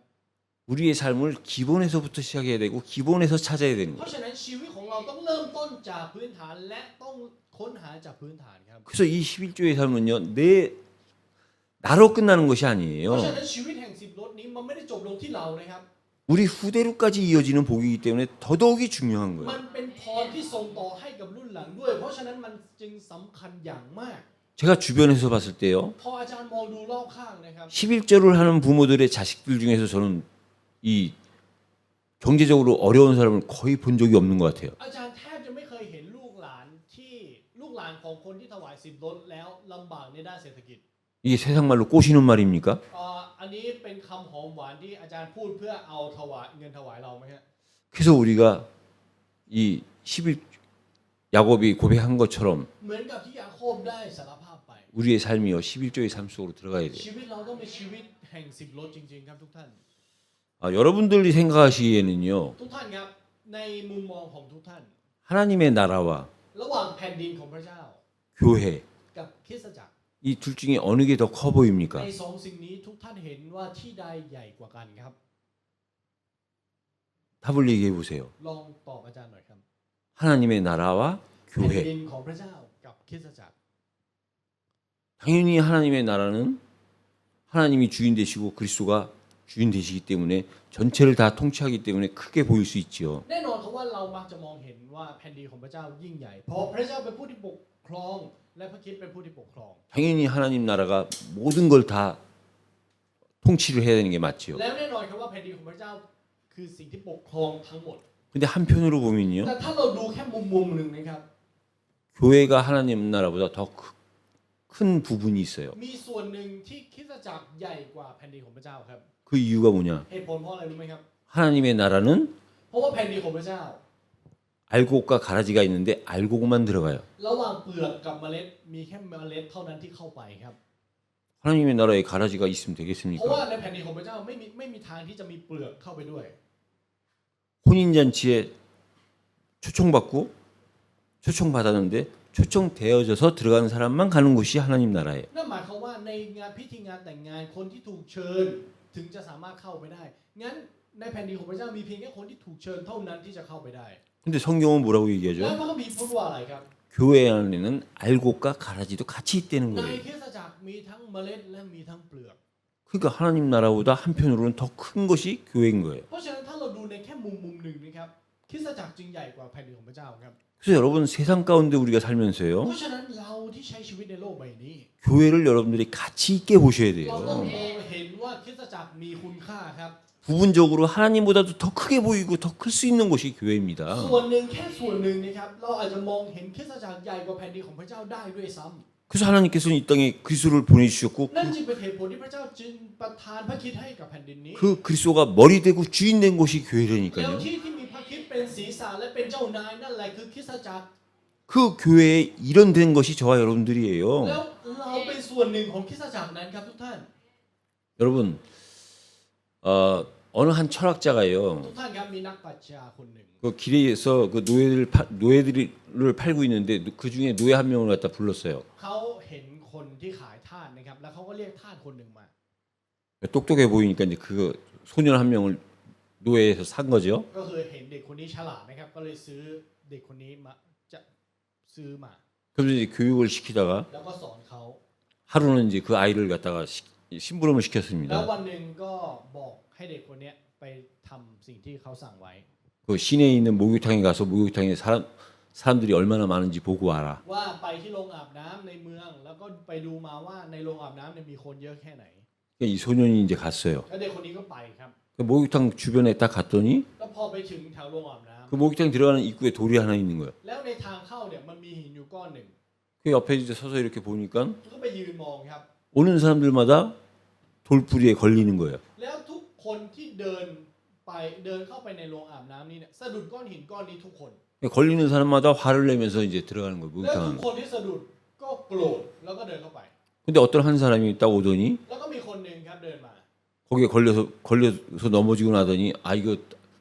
A: 우리의 삶을 기본에서부터 시작해야 되고 기본에서 찾아야 되는
B: เพราะ
A: 거예요.
B: ฉะนั้นชีวิตของเราต้องเริ่มต้นจากพื้นฐานและต้องค้นหาจากพื้นฐานครับ
A: 그래서 이 11조의 삶은요. 나로 끝나는 것이
B: เพราะ
A: 아니에요.
B: ฉะนั้นชีวิตแห่ง10 รถนี้มันไม่ได้จบลงที่เรานะครับ
A: 우리 후대로까지 이어지는 복이기 때문에 더더욱이 중요한
B: มั
A: 거예요.
B: นเป็นพรที่ส่งต่อให้กับรุ่นหลังด้วย เพราะฉะนั้นมันจึงสำคัญอย่างมาก
A: 제가 주변에서 봤을 때요.
B: พออาจารย์มองดูรอบข้างนะครับ
A: 11절을 하는 부모들의 자식들 중에서 저는 이 경제적으로 어려운 사람을 거의 본 적이 없는 것 같아요.
B: อาจารย์แทบจะไม่เคยเห็นลูกหลานของคนที่ถวาย10 ลดแล้วลำบากในด้านเศรษฐกิจ
A: 이게 세상 말로 꼬시는 말입니까?
B: อันนี้เป็นคำหอมหวานที่อาจารย์พูดเพื่อเอาเงินถวายเราไหมฮะ
A: 그래서 우리가 이 11 야곱이 고백한 것처럼
B: เหมือนกับที่ยาโคบได้สารภาพไป
A: 우리의 삶이요 11조의 삶 속으로 들어가야 돼요.
B: ชีวิตเราต้องเป็นชีวิตแห่ง10 ลดจริงๆครับทุกท่าน
A: 여러분들이 생각하시기에는요
B: ทุกท่านครับในมุมมองของทุกท่าน
A: 하나님의 나라와
B: ระหว่างแผ่นดินของพระเจ้า
A: 교회
B: กับคริสตจักร
A: 이 둘 중에 어느 게 더 커 보입니까?
B: ในสองสิ่งนี้ทุกท่านเห็นว่าที่ใดใหญ่กว่ากันครับ
A: 답을 얘기해 보세요.
B: ลองตอบอาจารย์หน่อยครับ
A: 하나님의 나라와
B: แผ่น
A: 교회.
B: ดินของพระเจ้ากับคริสตจักร
A: 당연히 하나님의 나라는 하나님이 주인 되시고 그리스도가 주인 되시기 때문에 전체를 다 통치하기 때문에 크게 보일 수 있지요.
B: แน่นอนครับว่าเรามักจะมองเห็นว่าแผ่นดินของพระเจ้ายิ่งใหญ่เพราะพระเจ้าเป็นผู้ที่ปกครองและพระคริสต์เป็นผู้ที่ปกครอง
A: 당연히 하나님 나라가 모든 걸 다 통치를 해야 되는 게 맞지요.
B: แล้วแน่นอนครับว่าแผ่นดินของพระเจ้าคือสิ่งที่ปกครองทั้งหมด
A: 근데 한편으로 보면요.
B: แต่ถ้าเราดูแค่มุมหนึ่งนะครับ
A: 교회가 하나님 나라보다 더 큰 부분이 있어요.
B: มีส่วนหนึ่งที่คริสตจักรใหญ่กว่าแผ่นดินของพระเจ้าครับ
A: 그 이유가 뭐냐?
B: เหตุผลเพราะอะไรรู้ไหมครับ
A: 하나님의 나라는
B: เพราะว่าแผ่นดินของพระเจ้า
A: 알곡과 가라지가 있는데 알곡만 들어가요.
B: ระหว่างเปลือกกับเมล็ดมีแค่เมล็ดเท่านั้นที่เข้าไปครับ
A: 하나님의 나라에 가라지가 있으면
B: เพราะว่า
A: 되겠습니까?
B: ในแผ่นดินของพระเจ้าไม่มีทางที่จะมีเปลือกเข้าไปด้วย
A: 혼인잔치에 초청받고 초청받았는데 초청되어져서 들어가는 사람만 가는 곳이 하나님 나라예요.
B: นั่นหมายความว่าในงานพิธีงานแต่งงานคนที่ถูกเชิญถึงจะสามารถเข้าไปได้งั้นในแผ่นดินของพระเจ้ามีเพียงแค่คนที่ถูกเชิญเท่านั้นที่จะเข้าไปได้
A: 근데 성경은 뭐라고
B: แล้ว
A: 얘기하죠?
B: พระคัมภีร์พูดว่าอะไรครับ
A: 교회 안에는 알곡과 가라지도 같이 있다는
B: ใน
A: 거예요.
B: คริสตจักรมีทั้งเมล็ดและมีทั้งเปลือก
A: 그러니까 하나님 나라보다 한편으로는 더 큰 것이 교회인 거예요.
B: เพราะฉะนั้นถ้าเราดูในแค่มุมหนึ่งนะครับคริสตจักรจึงใหญ่กว่าแผ่นดินของพระเจ้าครับ
A: 그래서 여러분 세상 가운데 우리가
B: เพ
A: 살면서요.
B: ราะฉะนั้นเราที่ใช้ชีวิตในโลกใบนี้
A: 교회를 여러분들이 가치 있게 보셔야
B: เราต้อง
A: 돼요.
B: มองเห็นว่าคริสตจักรมีคุณค่าครับ
A: 부분적으로 하나님보다도 더 크게 보이고 더 클 수 있는 곳이 교회입니다.
B: ส่วนหนึ่งแค่ส่วนหนึ่งนะครับเราอาจจะมองเห็นคริสตจักรใหญ่กว่าแผ่นดินของพระเจ้าได้ด้วยซ้ำ
A: 그래서 하나님께서는 이 땅에 그리스도를 보내주셨고
B: นั่นจึงเป็นเหตุผลที่พระเจ้าจึงประทานพระคริสต์ให้กับแผ่นดินนี้
A: 그 그리스도가 머리 되고 주인 된 곳이
B: แล้ว
A: 교회라니까요.
B: ที่มีพระคริสต์เป็นศีรษะและเป็นเจ้านายนั่นแหละคือคริสตจักร
A: 그 교회에 일원된 것이 저와 여러분들이에요.
B: แล้วเราเป็นส่วนหนึ่งของคริสตจักรนั้นครับทุกท่าน
A: 여러분 어느 한 철학자가요.
B: ทุกท่านครับมีนักปรัชญาคนหนึ่ง
A: 그 길에서 그 노예들을 팔고 있는데 그 중에 노예 한 명을 갖다 불렀어요.
B: เขาเห็นคนที่ขายทาสนะครับแล้วเขาก็เรียกทาสคนหนึ่งมา
A: 똑똑해 보이니까 이제 그 소년 한 명을 노예에서 산 거죠.
B: ก็คือเห็นเด็กคนนี้ฉลาดนะครับก็เลยซื้อเด็กคนนี้มาจะซื้อมา
A: 그래서 이제 교육을 시키다가
B: แล้วก็สอนเขา
A: 하루는 이제 그 아이를 갖다가 심부름을
B: แล้ว
A: 시켰습니다.
B: วันหนึ่งก็บอกให้เด็กคนนี้ไปทำสิ่งที่เขาสั่งไว้
A: 그 시내에 있는 목욕탕에 가서 목욕탕에 사람들이 얼마나 많은지 보고 와라.
B: ว่าไปที่โรงอาบน้ำในเมือง แล้วก็ไปดูมาว่าในโรงอาบน้ำเนี่ยมีคนเยอะแค่ไหน
A: 그러니까 이 소년이 이제 갔어요.
B: แล้วเด็กคนนี้ก็ไปครับ
A: 그 목욕탕 주변에 딱 갔더니
B: แล้วพอไปถึงแถวโรงอาบน้
A: 그 목욕탕 들어가는 입구에 돌이 하나 있는 거예요.
B: ำแล้วในทางเข้าเนี่ยมันมีหินอยู่ก้อนหนึ่ง
A: 그 옆에 이제 서서 이렇게 보니까
B: ก็ไปยืนมองครับ
A: 오는 사람들마다 돌부리에 걸리는 거예요.
B: แล้วทุกคนที่เดินเข้าไปในโรงอาบน้ำนี้เนี่ยสะดุดก้อนหินก้อนนี้ทุกคน
A: 걸리는 사람마다 화를 내면서 이제 들어가는 거예요.
B: แล้วทุ
A: 목욕탕.
B: กคนที่สะดุดก็โกรธแล้วก็เดินเข้าไป
A: 근데 어떤 한 사람이 딱 오더니
B: แล้วก็มีคนหนึ่งครับเดินมา
A: 거기에 걸려서 넘어지고 나더니 아 이거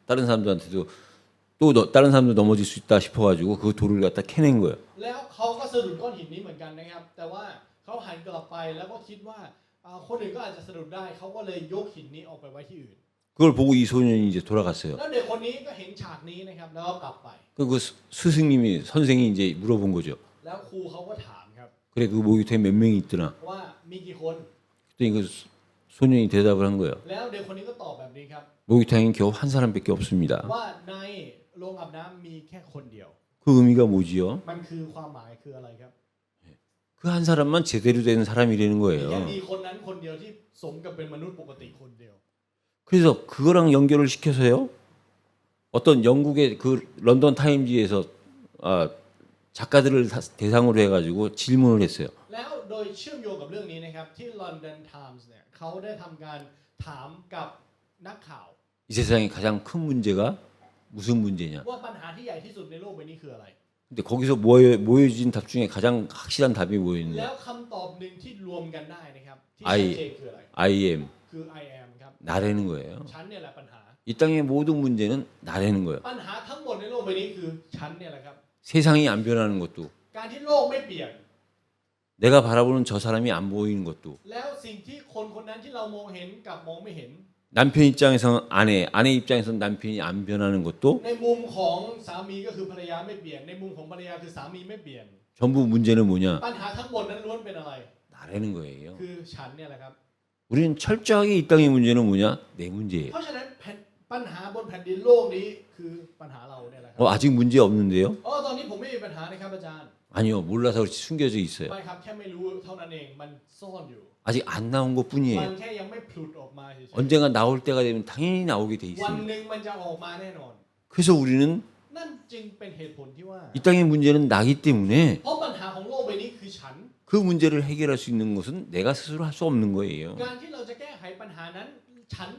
A: 다른 사람들한테도 다른 사람도 넘어질 수 있다 싶어가지고 그 돌을 갖다 캐낸 거예요.
B: แล้วเขาก็สะดุดก้อนหินนี้เหมือนกันนะครับ แต่ว่าเขาหันกลับไปแล้วก็คิดว่าคนอื่นก็อาจจะสะดุดได้เขาก็เลยยกหินนี้ออกไปไว้ที่อื่น
A: 그걸 보고 이 소년이 이제 돌아갔어요.
B: แล้วเด็กคนนี้ก็เห็นฉากนี้นะครับแล้วก็กลับไป
A: 그 스승님이 선생이 이제 물어본 거죠.
B: แล้วครูเขาก็ถามครับ
A: 그래 그 목욕탕에 몇 명이 있더나.
B: ว่ามีกี่คน
A: 그랬더니 그 소년이 대답을 한 거예요.
B: แล้วเด็กคนนี้ก็ตอบแบบนี้ครับ
A: 목욕탕엔 겨우 한 사람밖에 없습니다.
B: ว่าในโรงอาบน้ำมีแค่คนเดียว
A: 그 의미가 뭐지요?
B: มันคือความหมายคืออะไรครับ
A: 그 한 사람만 제대로 된 사람이라는
B: แค่
A: 거예요.
B: มีคนนั้นคนเดียวที่สมกับเป็นมนุษย์ปกติคนเดียว
A: 그래서 그거랑 연결을 시켜서요. 어떤 영국의 그 런던 타임지에서 작가들을 대상으로 해가지고 질문을 했어요.
B: แล้วโดยเชื่อมโยงกับเรื่องนี้นะครับที่ London Times เนี่ยเขาได้ทำการถามกับนักข่าว
A: 이 세상에 가장 큰 문제가 무슨 문제냐?
B: ว่าปัญหาที่ใหญ่ที่สุดในโลกใบนี้คืออะไร
A: 근데 거기서 모여진 답 중에 가장 확실한 답이
B: แล้
A: 뭐였냐?
B: วคำตอบหนึ่งที่รวมกันได้นะครับที่
A: I
B: ชัดเจนคืออะไร
A: I am
B: คือ I am ครับ
A: 나라는 거예요.
B: ฉันเนี่ยแหละปัญหา
A: 이 땅의 모든 문제는 나라는 거예요.
B: ปัญหาทั้งหมดในโลกใบนี้คือฉันเนี่ยแหละครับ
A: 세상이 안 변하는 것도
B: การที่โลกไม่เปลี่ยน
A: 내가 바라보는 저 사람이 안 보이는 것도
B: แล้วสิ่งที่คนคนนั้นที่เรามองเห็นกับมองไม่เห็น
A: 남편 입장에서는 아내 입장에서는 남편이 안 변하는 것도
B: ในมุมของสามีก็คือภรรยาไม่เปลี่ยนในมุมของภรรยาคือสามีไม่เปลี่ยน
A: 전부 문제는 뭐냐?
B: ปัญหาทั้งหมดนั้นล้วนเป็นอะไร
A: 나라는 거예요.
B: คือฉันเนี่ยแหละครับ
A: 우리는 철저하게 이 땅의 문제는 뭐냐? 내 문제예요.
B: เพราะฉะนั้นปัญหาบนแผ่นดินโลกนี้คือปัญหาเราเนี่ยแหละครับ
A: 아직 문제 없는데요?
B: ตอนนี้ผมไม่มีปัญหานะครับอาจารย์
A: 아니요, 몰라서 그렇지 숨겨져 있어요.
B: ไม่ครับแค่ไม่รู้เท่านั้นเองมันซ่อนอยู่
A: 아직 안 나온
B: มัน
A: 것뿐이에요.
B: แค่ยังไม่ผลุดออกมาเฉย
A: 언젠가 나올 때가 되면 당연히 나오게 돼
B: ๆวัน
A: 있습니다.
B: หนึ่งมันจะออกมาแน่นอน
A: 그래서 우리는
B: นั่นจึงเป็นเหตุผลที่ว่า
A: 이 땅의 문제는 나기 때문에
B: เพราะปัญหาของโลกใบนี้คือฉัน
A: 그 문제를 해결할 수 있는 것은 내가 스스로 할 수 없는 거예요.
B: การที่เราจะแก้ไขปัญหานั้นฉัน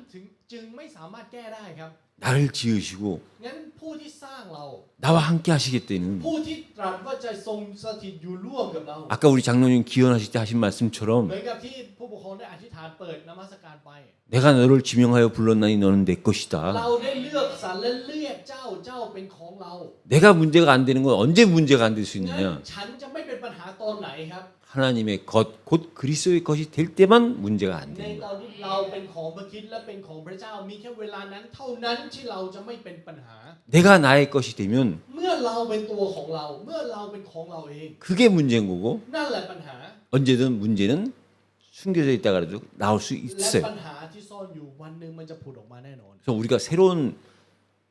B: จึงไม่สามารถแก้ได้ครับ
A: 나를 지으시고
B: งั้นผู้ที่สร้างเรา
A: 나와 함께 하시겠다는
B: ผู้ที่ตรัสว่าจะทรงสถิตอยู่ร่วมกับเรา
A: 아까 우리 장로님 기원하실 때 하신
B: เห
A: 말씀처럼
B: มือนกับที่ผู้ปกครองได้อธิษฐานเปิดนมัสการไป
A: 내가 너를 지명하여 불렀나니 너는 내
B: เรา
A: 것이다.
B: ได้เลือกสรรและเรียกเจ้าเป็นของเรา
A: 내가 문제가 안 되는 건 언제 문제가 안 될 수
B: งั้น
A: 있느냐?
B: ฉันจะไม่เป็นปัญหาตอนไหนครับ
A: 하나님의 것, 곧 그리스도의 것이 될 때만 문제가 안
B: ใน
A: 되는
B: ต
A: 거예요.
B: อนที่เราเป็นของพระคริสต์และเป็นของพระเจ้ามีแค่เวลานั้นเท่านั้นที่เราจะไม่เป็นปัญหา
A: 내가 나의 것이 되면
B: เมื่อเราเป็นตัวของเรา เมื่อเราเป็นของเราเอง
A: 그게 문제인 거고
B: นั่นแหละปัญหา
A: 언제든 문제는 숨겨져 있다가 그래도 나올 수
B: และ
A: 있어요.
B: ปัญหาที่ซ่อนอยู่วันหนึ่งมันจะผุดออกมาแน่นอน
A: 그래서 우리가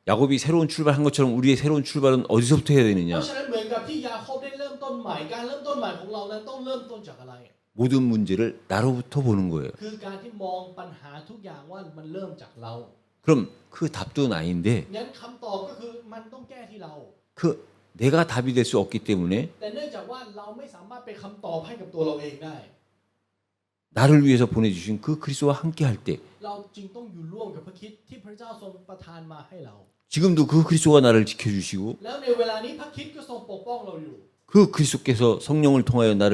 A: 야곱이 새로운 출발한 것처럼 우리의 새로운 출발은 어디서부터 해야
B: เพ
A: 되느냐?
B: ราะฉะนั้นเหมือนกับที่ยาโคบได้เริ่มต้นใหม่การเริ่มต้นใหม่ของเรานั้นต้องเริ่มต้นจากอะไร
A: 모든 문제를 나로부터 보는 거예요.
B: คือการที่มองปัญหาทุกอย่างว่ามันเริ่มจากเรา
A: 그럼 그 답도 나인데
B: งั้นคำตอบก็คือมันต้องแก้ที่เรา
A: 그 내가 답이 될 수 없기 때문에
B: แต่เนื่องจากว่าเราไม่สามารถเป็นคำตอบให้กับตัวเราเองได้
A: 나를 위해서 보내주신 그 그리스도와 함께 할 때
B: เราจึงต้องอยู่ร่วมกับพระคริสต์ที่พระเจ้าทรงประทานมาให้เรา
A: 지금도 그 그리스도가 나를 지켜주시고
B: แล้วในเวลานี้พระคริสต์ก็ทรงปกป้องเราอยู่
A: 그 그리스도께서 성령을 통하여 나를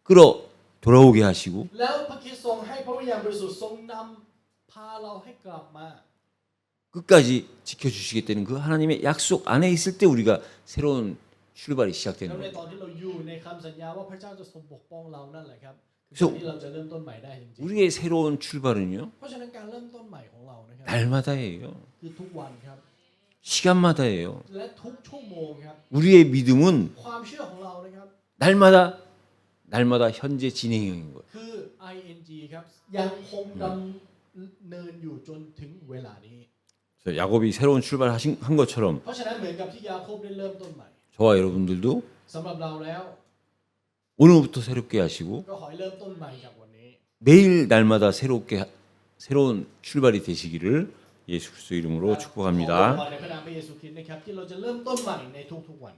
A: 끌어 돌아오게 하시고
B: แล้วพระคริสต์ทรงให้พระวิญญาณบริสุทธิ์ทรงนำพาเราให้กลับมา
A: 끝까지 지켜주시겠다는 그 하나님의 약속 안에 있을 때 우리가 새로운 출발이
B: แล้ว
A: 시작되는
B: ใน
A: 거예요.
B: ตอนที่เราอยู่ในคำสัญญาว่าพระเจ้าจะทรงปกป้องเรานั่นแหละครับ
A: 그래서
B: ที่เราจะเริ่มต้นใหม่ได้จริง
A: 우리의 새로운 출발은요
B: ๆเพราะฉะนั้นการเริ่มต้นใหม่ของเรานะครับ
A: 날마다예요.
B: คือทุกวันครับ
A: 시간마다예요.
B: และทุกชั่วโมงครับ
A: 우리의 믿음은
B: ความเชื่อของเรานะครับ
A: 날마다 현재 진행형인 거예요.
B: คือ ing ครับยังคงดำเนินอยู่จนถึงเวลานี้
A: 그래서 야곱이 새로운 출발한 것처럼
B: เพราะฉะนั้นเหมือนกับที่ยาโคบได้เริ่มต้นใหม่
A: 저와 여러분들도
B: สำหรับเราแล้ว
A: 오늘부터 새롭게 하시고
B: ก็ขอให้เริ่มต้นใหม่จากวันนี้
A: 매일 날마다 새로운 출발이 되시기를 예수 그리스도 이름으로
B: ขอ
A: 축복합니다.
B: ในพระนามพระเยซูคริสต์นะครับที่เราจะเริ่มต้นใหม่ในทุกๆวัน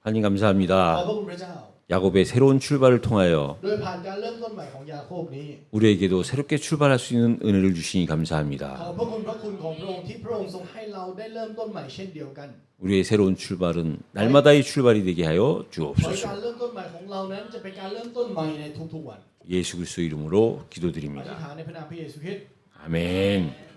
A: 하나님
B: ขอบ
A: 감사합니다.
B: พระคุณพระเจ้า
A: 야곱의 새로운 출발을 통하여
B: โดยผ่านการเริ่มต้นใหม่ของยาโคบนี้
A: 우리에게도 새롭게 출발할 수 있는 은혜를 주시니
B: ขอ
A: 감사합니다.
B: พระคุณของพระองค์ที่พระองค์ทรงให้เราได้เริ่มต้นใหม่เช่นเดียวกัน
A: 우리의 새로운 출발은 날마다의 출발이 되게 하여
B: ขอให้การ
A: 주옵소서.
B: เริ่มต้นใหม่ของเรานั้นจะเป็นการเริ่มต้นใหม่ในทุกๆวัน
A: 예수 그리스도 이름으로
B: อธิษ
A: 기도드립니다.
B: ฐานในพระนามพระเยซูคริสต์
A: 아멘.